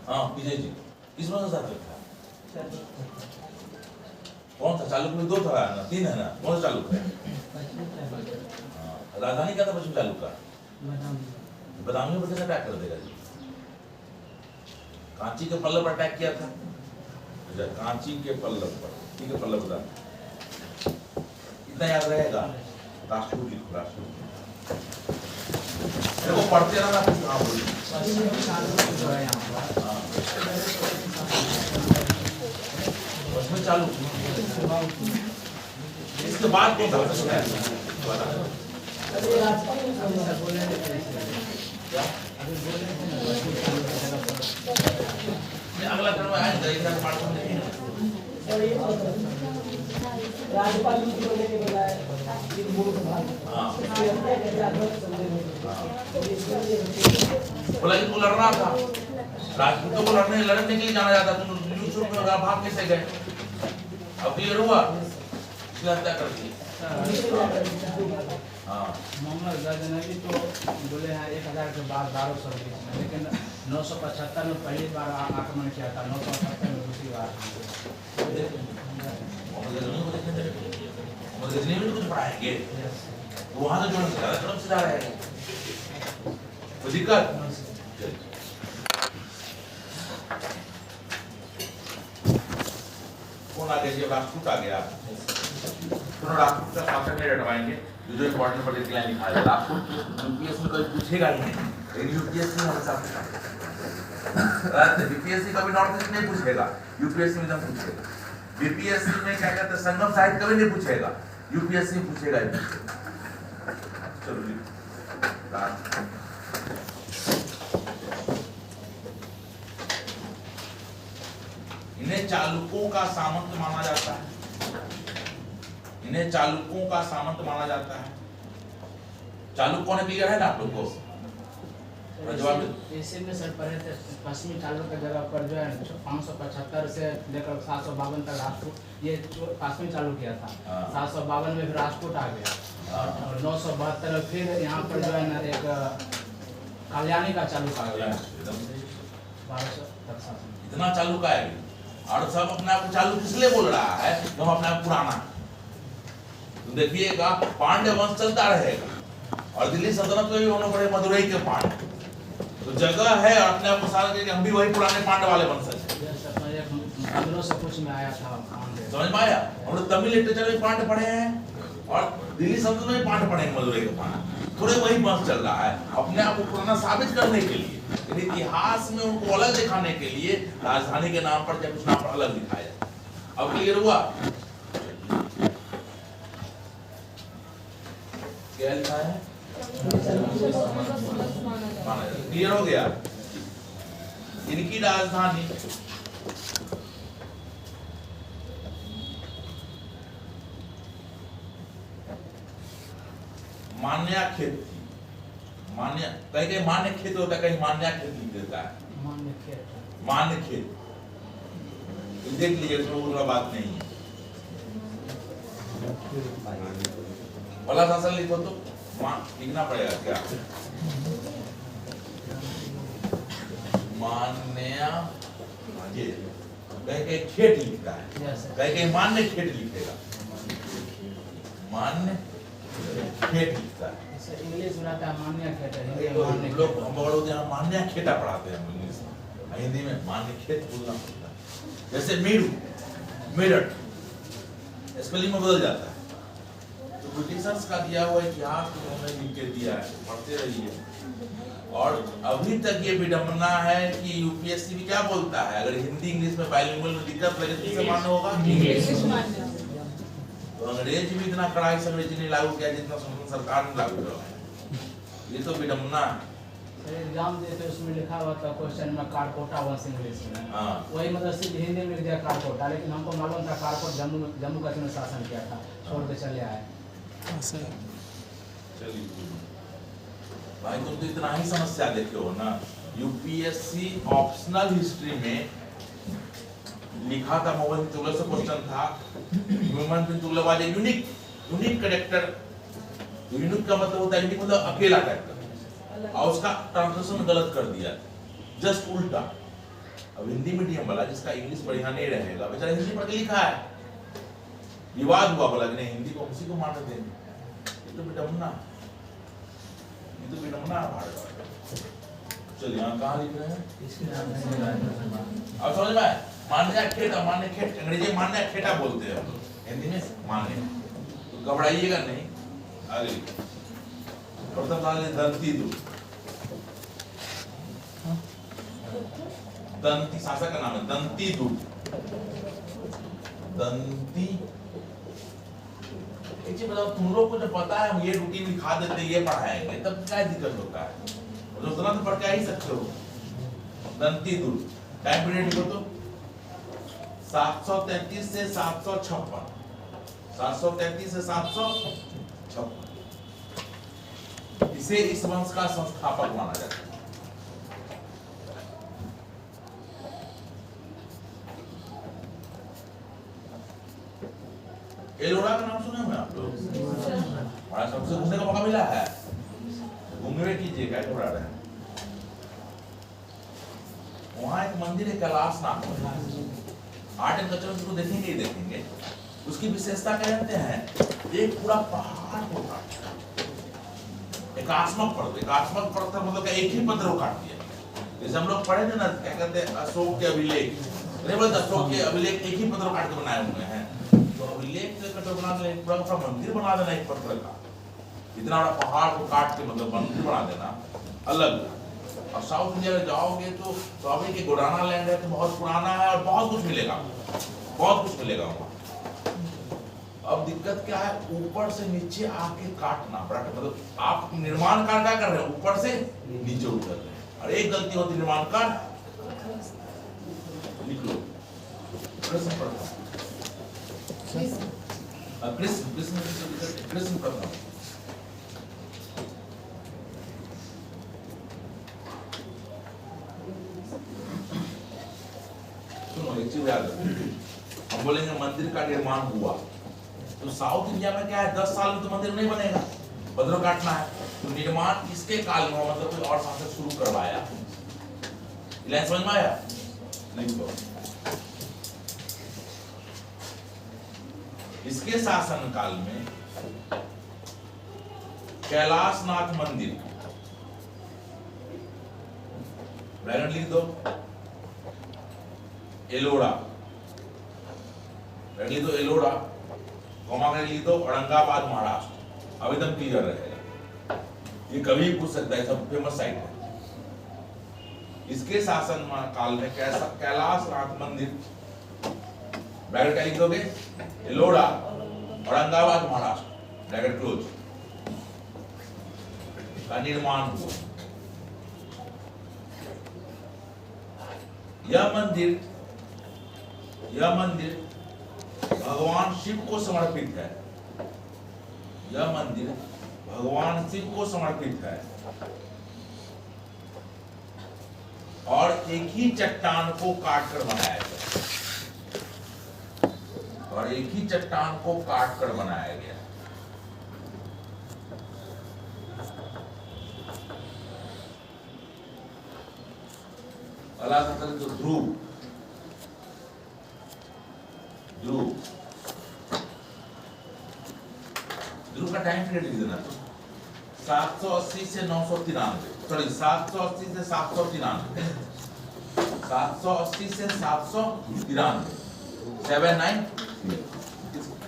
हाँ विजय जी किस वजह से था? कौन सा चालुक में? 2 था ना, 3 है ना, कौन सा चालुक है? राजधानी क्या था पश्चिम चालुक का? बदामी पर कैसे अटैक कर देगा जी? कांची के पल्लव पर अटैक किया था। कांची के पल्लव पर, ठीक है पल्लव बता, इतना याद रहेगा। राष्ट्रकूट लिखो, राष्ट्रकूट देखो पढ़ते रहना। हाँ बोलिए। उसमें चालू इसके बाद कौन सा अगला टर्म आएगा। बताइए पाठ में नहीं है। राज्यपाल को बोलने के बजाय हाँ बोला कि तू लड़ रहा था, राजपूतों को लड़ने के लिए जाना जाता, तुम यूसुफ में भाग कैसे गए? अब क्लियर हुआ, इसलिए हत्या कर दी। हाँ मोहम्मद गजनवी तो बोले हैं 1000 के बाद 1200 में, लेकिन 975 में पहली बार आक्रमण किया था, 978 में दूसरी बार। गजनी में कुछ पढ़ाएंगे तो वहां से जोड़ने से ज़्यादा सीधा रहेगा, कोई दिक्कत? कौन आ गया? राजपूत आ गया, तो राजपूत का शासन नहीं रटवाएंगे। जो इम्पोर्टेंट पर लाइन लिखा है राजपूत यूपीएससी में कभी पूछेगा ही नहीं, लेकिन यूपीएससी में हमेशा पूछेगा। बीपीएससी कभी नॉर्थ ईस्ट नहीं पूछेगा, यूपीएससी में जब पूछेगा। बीपीएससी में क्या कहते हैं संगम साहित्य कभी नहीं पूछेगा, यूपीएससी में पूछेगा ही पूछेगा। चलो इन्हें चालुक्यों का सामंत माना जाता है, इन्हें चालुक्यों का सामंत माना जाता है। चालुक्यों ने क्लियर है ना आप लोग को? इसी में सर पढ़े थे, पश्चिमी चालुक्य जगह पर जो है 575 से लेकर 752 तक राजपूत, ये पश्चिमी चालुक्य था। 752 में फिर राजपूत आ गया और 972 में फिर यहाँ पर जो है ना एक कल्याणी का चालुक्य आ गया। 1200 तक शासन। इतना चालुक्य है और सब अपने आप को चालू किस लिए बोल रहा है? हम अपने आप पुराना। तो देखिएगा पांड्य वंश चलता रहेगा और दिल्ली सल्तनत में भी होने पड़े मदुरई के पांड्य, तो जगह है और अपने आप को सारा कि हम भी वही पुराने पांड्य वाले वंशज हैं। से कुछ में आया था समझ में आया? हम लोग तमिल लिटरेचर में पांड्य पढ़े हैं और दिल्ली सल्तनत में पांड्य पढ़े हैं, मदुरई के पांड्य, थोड़े वही वंश चल रहा है। अपने आप को पुराना साबित करने के लिए, इतिहास में उनको अलग दिखाने के लिए राजधानी के नाम पर कुछ नाम पर अलग दिखाया। अब क्लियर हुआ? क्या लिखा है? क्लियर हो गया? इनकी राजधानी मान्याखेत थी। मान्य कहीं मान्य खेत होता है, कहीं मान्याखेत लिख देता है। मान्य खेत देख लीजिए, इसमें वो बात नहीं है। भला शासन लिखो तो लिखना पड़ेगा क्या? मान्य कहीं खेत लिखता है, कहीं मान्य खेत लिखेगा, मान्य खेत लिखता है। इंग्लिश में आता है मान्य खेत, हिंदी में मान्य लोग हम लोग यहाँ मान्य खेता पढ़ाते हैं इंग्लिश में, हिंदी में मान्य खेत बोलना पड़ता है। जैसे मेरू, मेरठ, स्पेलिंग में बदल जाता है। तो ब्रिटिशर्स का दिया हुआ इतिहास उन्होंने लिख के दिया है, पढ़ते रहिए। और अभी तक ये विडंबना है कि यूपीएससी भी क्या बोलता है, अगर हिंदी इंग्लिश में बाइलिंगुअल में दिक्कत लगे तो किसे मान्य होगा? इंग्लिश मान्य। तो अंग्रेज भी इतना कड़ाई से अंग्रेजी ने लागू किया जितना सरकार ने लागू किया है। ये तो विडंबना है। एग्जाम देते उसमें लिखा हुआ था क्वेश्चन में कारकोटा वंश इंग्लिश में, वही मतलब सिर्फ हिंदी में लिख दिया कारकोटा, लेकिन हमको मालूम था कारकोट जम्मू कश्मीर में शासन किया था, छोड़ के चले आए। चलिए भाई, तुम तो इतना ही समस्या देखे हो ना। यूपीएससी ऑप्शनल हिस्ट्री में लिखा था, मोहम्मद बिन तुगलक से क्वेश्चन था, मोहम्मद बिन तुगलक वाले यूनिक कैरेक्टर। यूनिक का मतलब होता है यूनिक मतलब अकेला कैरेक्टर, और उसका ट्रांसलेशन गलत कर दिया, जस्ट उल्टा। अब हिंदी मीडियम वाला जिसका इंग्लिश बढ़िया नहीं रहेगा, बेचारा हिंदी पढ़ के लिखा है, विवाद हुआ, बोला कि नहीं हिंदी को किसी को मानने देंगे। ये तो विडंबना, ये तो विडंबना है भारत। चलिए यहाँ कहाँ लिख रहे हैं? अब समझ में मान्य खेत, मान्य खेत अंग्रेजी में मान्य खेटा बोलते हैं, हिंदी में मान्य। तो घबराइएगा नहीं। आगे प्रथम दंती दूत, दंती शासक का नाम है दंती दूत। दंती एक चीज बताओ, तुम लोग को जब पता है हम ये रूटीन दिखा देते हैं, ये पढ़ाएंगे, तब क्या दिक्कत होता है? रोजाना तो पढ़ के आ ही सकते हो। दंती दूत टाइम पीरियड लिखो तो 733 से 756, 733 से 756, इसे इस वंश का संस्थापक माना जाता है। एलोरा का नाम सुने हुए आप लोग? बड़ा सबसे घूमने का मौका मिला है, घूमने में कीजिएगा एलोरा रहे। वहाँ एक मंदिर है Kailash Nath, art and culture को देखेंगे ही देखेंगे। उसकी विशेषता क्या जानते हैं? एक पूरा पहाड़ को काट, एकात्मक पत्थर मतलब एक ही पत्थर को काट दिया। जैसे हम लोग पढ़े थे ना, क्या कहते हैं, अशोक के अभिलेख, नहीं बोलते अशोक के अभिलेख एक ही पत्थर को काट के बनाए हुए हैं। तो अभिलेख बना देना, पूरा पूरा मंदिर बना देना एक पत्थर का, इतना बड़ा पहाड़ को काट के मतलब मंदिर बना देना अलग। और साउथ इंडिया में जाओगे तो अभी के गोडाना लैंड है तो बहुत पुराना है और बहुत कुछ मिलेगा, बहुत कुछ मिलेगा वहाँ। अब दिक्कत क्या है, ऊपर से नीचे आके काटना पड़ा, मतलब आप निर्माण कार्य क्या कर रहे हैं, ऊपर से नीचे उतर रहे हैं। और एक गलती होती निर्माण कार्य, लिख लो कृष्ण प्रथम, कृष्ण प्रथम। सुनो एक चीज याद रखो, हम बोलेंगे मंदिर का निर्माण हुआ तो साउथ इंडिया में क्या है, 10 साल में तो मंदिर नहीं बनेगा, पत्थर काटना है। तो निर्माण किसके काल में हुआ, मतलब कोई और शासक शुरू करवाया, लाइन समझ में आया? लिख लो, इसके शासन काल में कैलाशनाथ मंदिर, ब्रैकेट लिख दो, एलोरा, ब्रैकेट लिख दो एलोरा, कॉमा में लिख दो औरंगाबाद महाराष्ट्र, अब एकदम क्लियर रहेगा। ये कभी पूछ सकता है, सब फेमस साइट है। इसके शासन काल में कैलाशनाथ मंदिर, ब्रैकेट क्या लिख दोगे, एलोरा औरंगाबाद महाराष्ट्र, ब्रैकेट क्लोज, का निर्माण हुआ। यह मंदिर भगवान शिव को समर्पित है, यह मंदिर भगवान शिव को समर्पित है और एक ही चट्टान को काटकर बनाया गया, और एक ही चट्टान को काटकर बनाया गया। अलग अलग तो ध्रुव का टाइम पीरियड लिख देना, 780 से 993, सॉरी 780 से 793, 780 से 793, 79।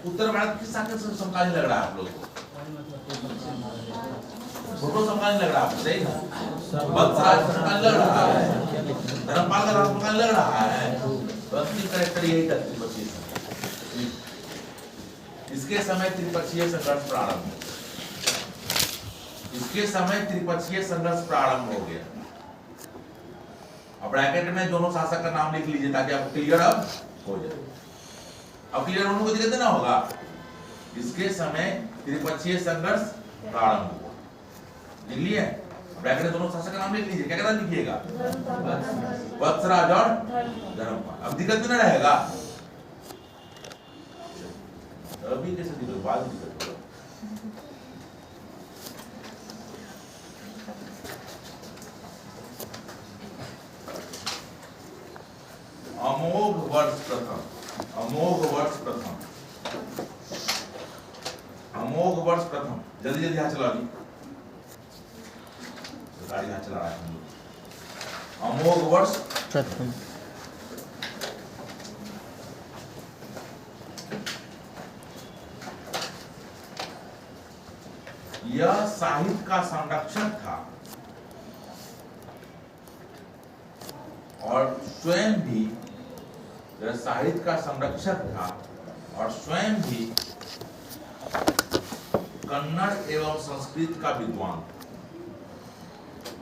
उत्तर भारत किस शासन से समकालीन लग रहा है आप लोग को? फोटो समकालीन लग रहा है, सही ना? वत्सराज समकालीन लग रहा है, धर्मपाल का समकालीन लग रहा है, तो असली करेक्टर यही था त्रिपक्षीय संघर्ष। इसके समय त्रिपक्षीय संघर्ष प्रारंभ हो, इसके समय त्रिपक्षीय संघर्ष प्रारंभ हो गया। अब ब्रैकेट में दोनों शासक का नाम लिख लीजिए ताकि आपको क्लियर अब हो जाए। अब क्लियर होने को दिक्कत ना होगा। इसके समय त्रिपक्षीय संघर्ष प्रारंभ हुआ, लिख लिए? ब्रैकेट में दोनों शासक का नाम लिख लीजिए, क्या कहना लिखिएगा? वत्सराज और धर्मपाल। अब दिक्कत भी ना रहेगा, अभी कैसे दिक्कत, बाद में दिक्कत होगा। अमोघ वर्ष प्रथम, अमोघ वर्ष प्रथम, अमोघ वर्ष प्रथम, जल्दी जल्दी हाथ चला दी, गाड़ी हाथ चला रहा है हम लोग। अमोघ वर्ष प्रथम, यह साहित्य का संरक्षक था और स्वयं भी, यह साहित्य का संरक्षक था और स्वयं भी कन्नड़ एवं संस्कृत का विद्वान,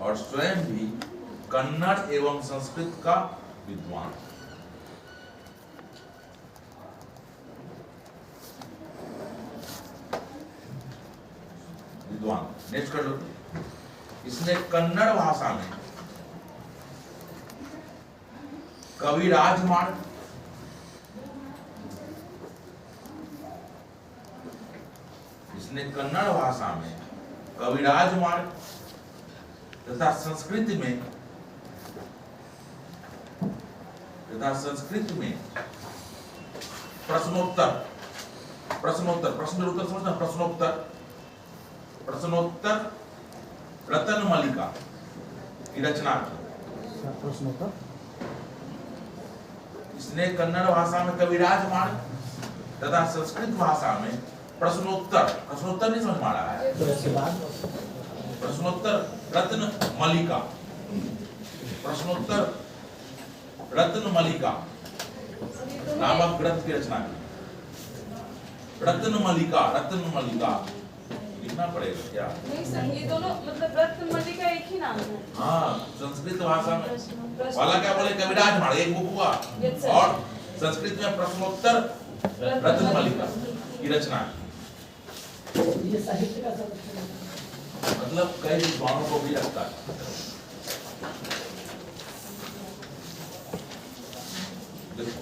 और स्वयं भी कन्नड़ एवं संस्कृत का विद्वान। विद्वान। नेक्स्ट कर लो। इसने कन्नड़ भाषा में कविराज मार्ग, इसने कन्नड़ भाषा में कविराज मार्ग तथा संस्कृत में प्रश्नोत्तर प्रश्न उत्तर समझना, प्रश्नोत्तर रतन मलिका की रचना की। प्रश्नोत्तर इसने कन्नड़ भाषा में कविराज मार्ग तथा संस्कृत भाषा में प्रश्नोत्तर नहीं समझ में आ रहा है, प्रश्नोत्तर रत्न मलिका, प्रश्नोत्तर रत्न मलिका नामक ग्रंथ की रचना की। रत्न मलिका लिखना पड़ेगा क्या? नहीं सर, ये दोनों मतलब रत्न मलिका एक ही नाम है। हाँ, संस्कृत भाषा में वाला क्या बोले, कविराज मार्ग एक बुक हुआ, और संस्कृत में प्रश्नोत्तर रत्न मलिका की रचना की। ये साहित्य का सब मतलब कई विद्वानों को भी लगता है।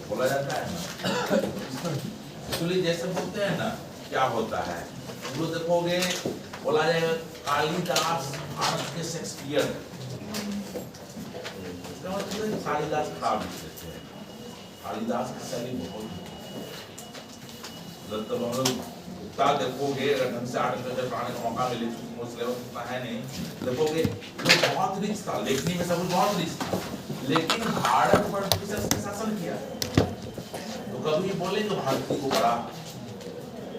बोला जाता है ना, इसलिए जैसे बोलते हैं ना, क्या होता है वो देखोगे, बोला जाएगा कालिदास के शेक्सपियर, इसका मतलब कालिदास खराब लिखते हैं, कालिदास की शैली बहुत मतलब हम लोग देखोगे, अगर ढंग से आर्टिकल पढ़ाने का मौका मिले, सिलेबस इतना है नहीं, देखोगे वो बहुत रिच था, लेखनी में सब कुछ बहुत रिच था, लेकिन भारत पर उसने शासन किया। तो कभी बोलेंगे भारत को पढ़ा,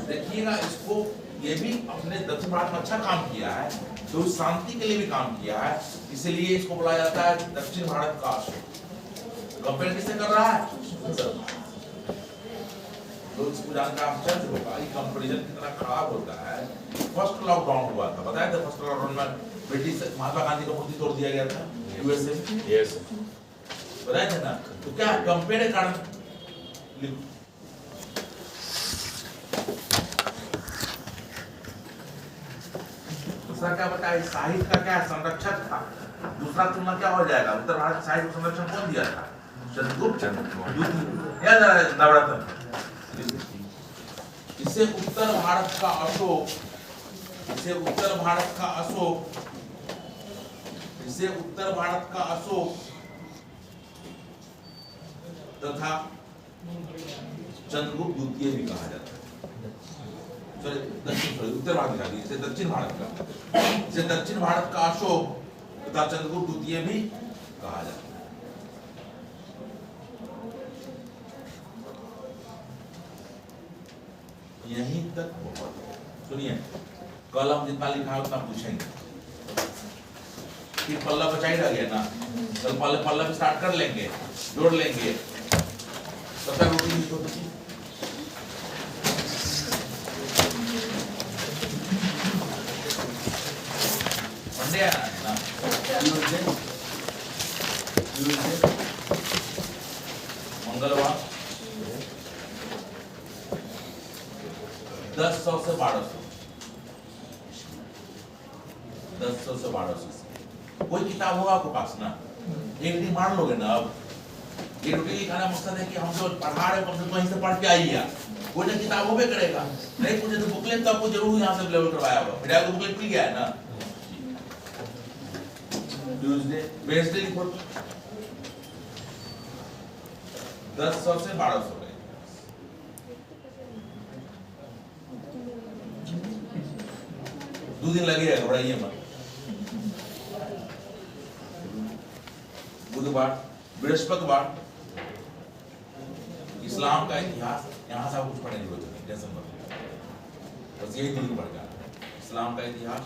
देखिएगा इसको, ये भी अपने दक्षिण भारत में अच्छा काम किया है, तो शांति के लिए भी काम किया है, इसलिए इसको बोला जाता है दक्षिण भारत का अशोक। कंपेयर किससे कर रहा है? तो इसको जानकर आश्चर्य होगा, ये कंपैरिजन कितना खराब होता है। फर्स्ट लॉकडाउन हुआ था, बताया था, फर्स्ट लॉकडाउन में ब्रिटिश महात्मा गांधी का मूर्ति तोड़ दिया गया था यूएसए में, यस बताया था ना। तो क्या कंपेयर कारण दूसरा क्या बताया, साहित्य का क्या संरक्षक था, दूसरा तुलना क्या हो जाएगा, उत्तर भारत साहित्य को संरक्षण कौन दिया था? चंद्रगुप्त नवरत्न। इसे उत्तर भारत का अशोक, इसे उत्तर भारत का अशोक, इसे उत्तर भारत का अशोक तथा चंद्रगुप्त द्वितीय भी कहा जाता है। उत्तर भारत का, इसे दक्षिण भारत का, इसे दक्षिण भारत का अशोक तथा चंद्रगुप्त द्वितीय भी कहा जाता है। यहीं तक बहुत है। सुनिए, कल हम जितना लिखा है उतना पूछेंगे, कि पल्ला बचा ही रह गया ना, कल पल्ला भी स्टार्ट कर लेंगे, जोड़ लेंगे, तब तक रूटीन लिखो। मंडे आना है ना, मंगलवार 1000 से 1200, 1000 से 1200 कोई किताब होगा आपके पास ना, एक दिन मार लोगे ना। अब ये रूटीन लिखाना मकसद है कि हम जो पढ़ा रहे हैं वहीं से पढ़ के आइए, कोई ना किताब होबे करेगा, नहीं कुछ तो बुकलेट तो आपको जरूर यहाँ से लेवल करवाया होगा, फिर आपको बुकलेट मिल गया है ना। ट्यूसडे वेडनेसडे लिखो, 1000 से 1200 दो दिन लगेगा, घबराइए मत। बुधवार, बृहस्पतिवार इस्लाम का इतिहास, यहाँ से आप कुछ पढ़ने की जरूरत नहीं, टेंशन मत, बस यही दिन पढ़ जाना, इस्लाम का इतिहास।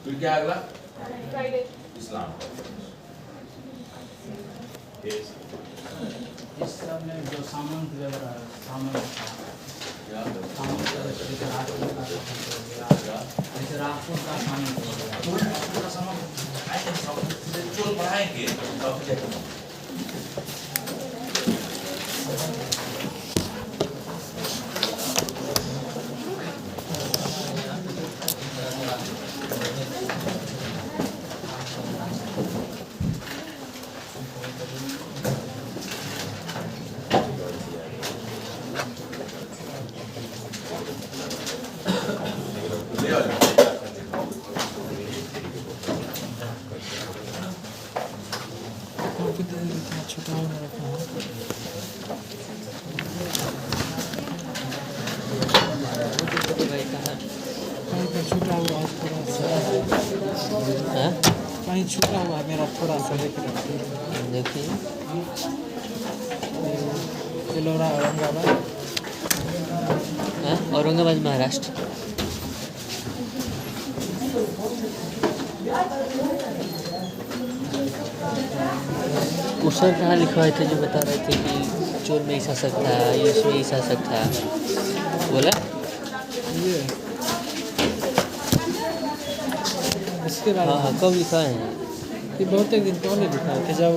फिर क्या अगला? फ्राइडे इस्लाम का। इस सब में जो सामंत व्यवहार, सामंत क्या? सामंत जैसे राजपूत का सामंत हो गया, जैसे राजपूत का सामंत हो गया, तो पूरा सामान आए सब जो पढ़ाएंगे सब जगह। ले आओ। छोटा होना रखना है। कहीं पे छूटा हुआ है थोड़ा सा, हाँ कहीं छूटा हुआ है मेरा थोड़ा सा, देख रखिए। देखिए एलोरा औरंगाबाद। हाँ औरंगाबाद महाराष्ट्र। उस सर कहाँ लिखवाए थे जो बता रहे थे कि चोर में ऐसा सकता है, ये इसमें ऐसा सकता है, बोला ये इसके बारे हाँ में हाँ कब लिखा है? ये बहुत एक दिन पहले दिखाए थे, जब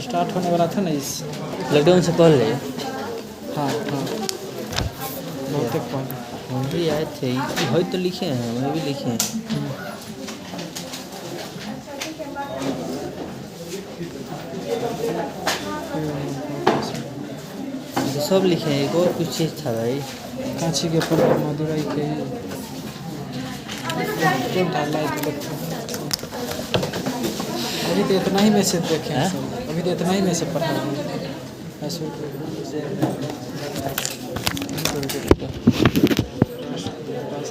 स्टार्ट होने वाला था ना इस। लॉकडाउन से पहले हाँ हाँ बहुत एक पहले। हम भी आए थे, है तो लिखे हैं, हमें भी लिखे हैं। तो सब लिखे हैं, एक और कुछ चीज़ था भाई। कांची के फल मदुरई के कौन डाला है तो अभी तो इतना ही मैसेज देखे हैं हैं? सब, अभी तो इतना ही मैसेज पढ़ा है ऐसे।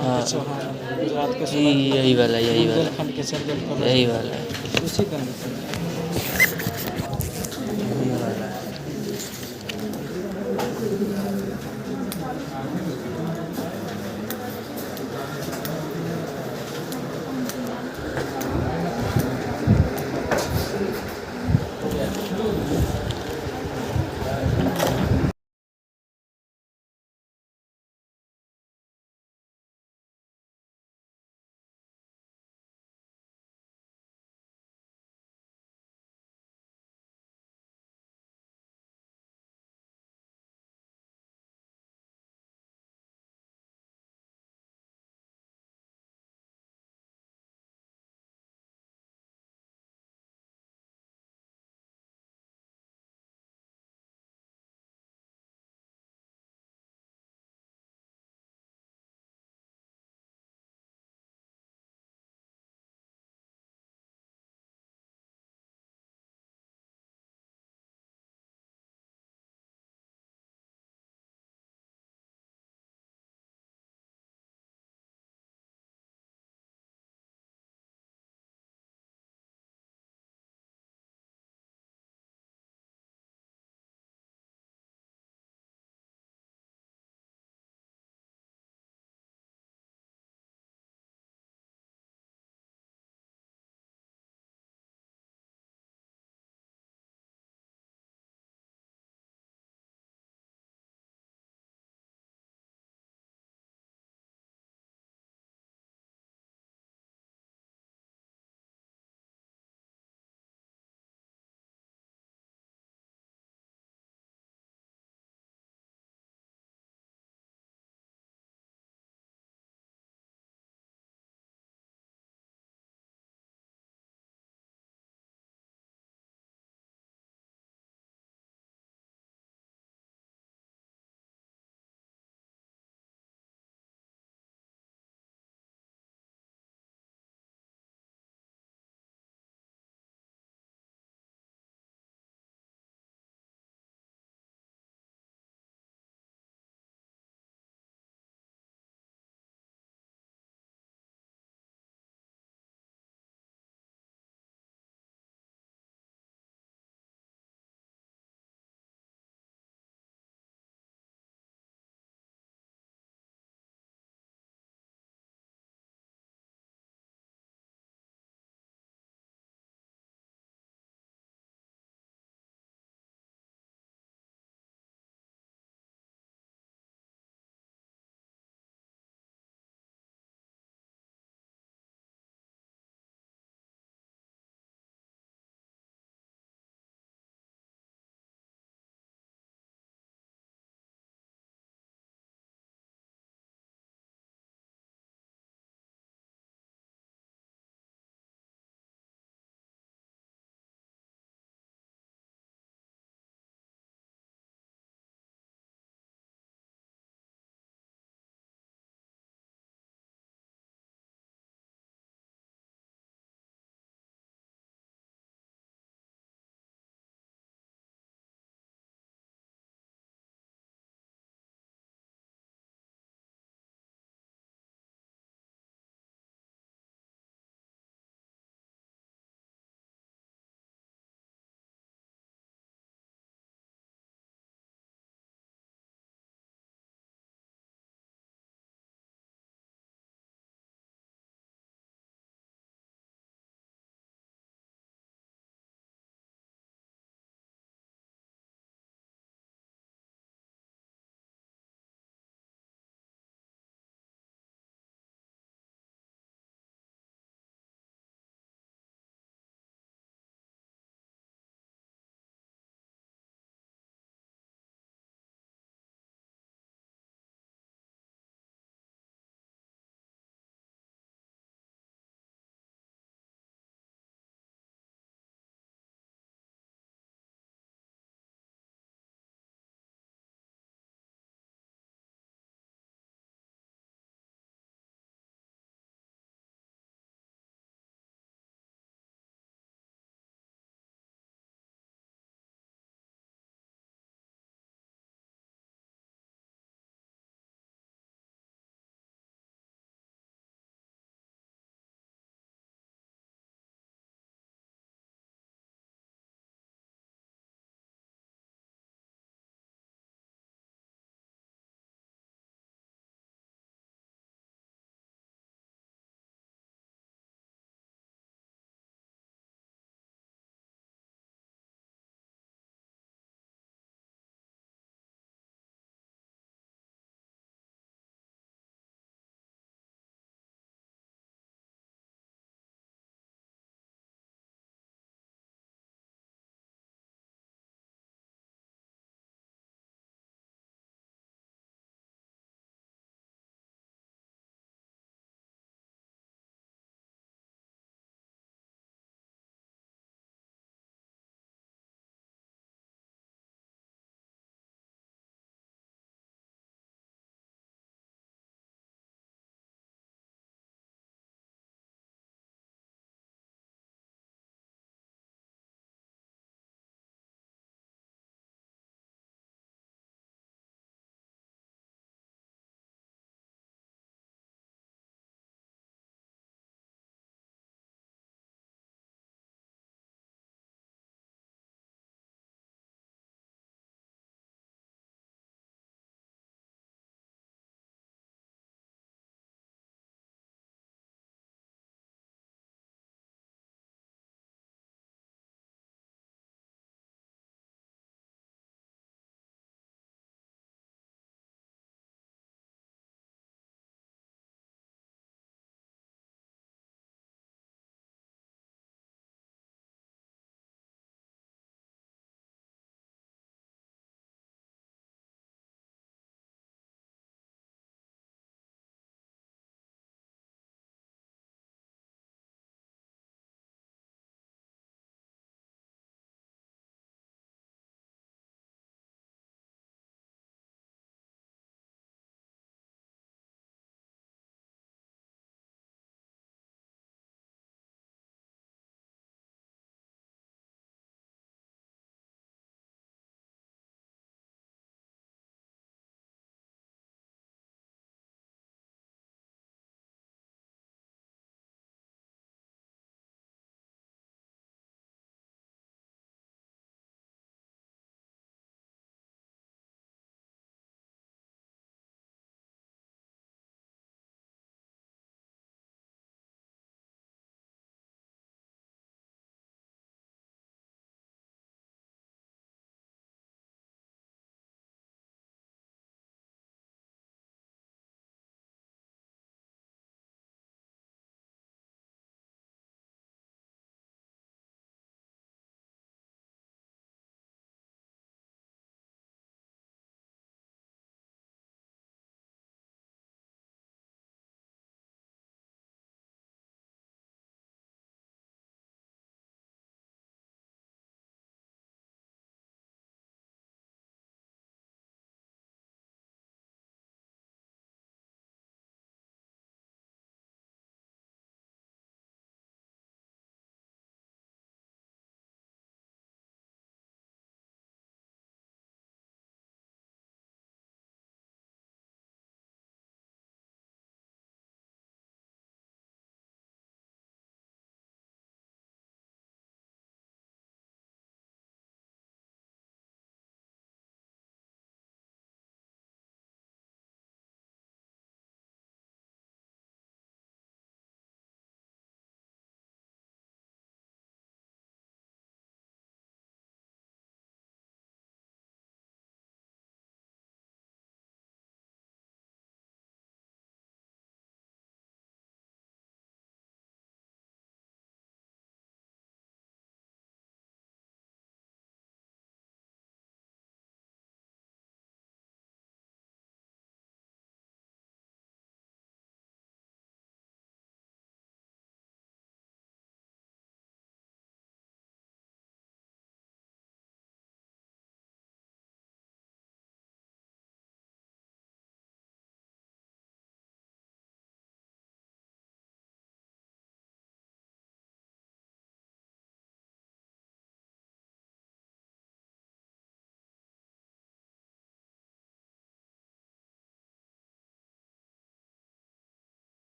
हाँ। गुजरात के यही वाला, यही वाला, बुंदेलखंड के चंदेल यही वाला है। उसी का लिखा है।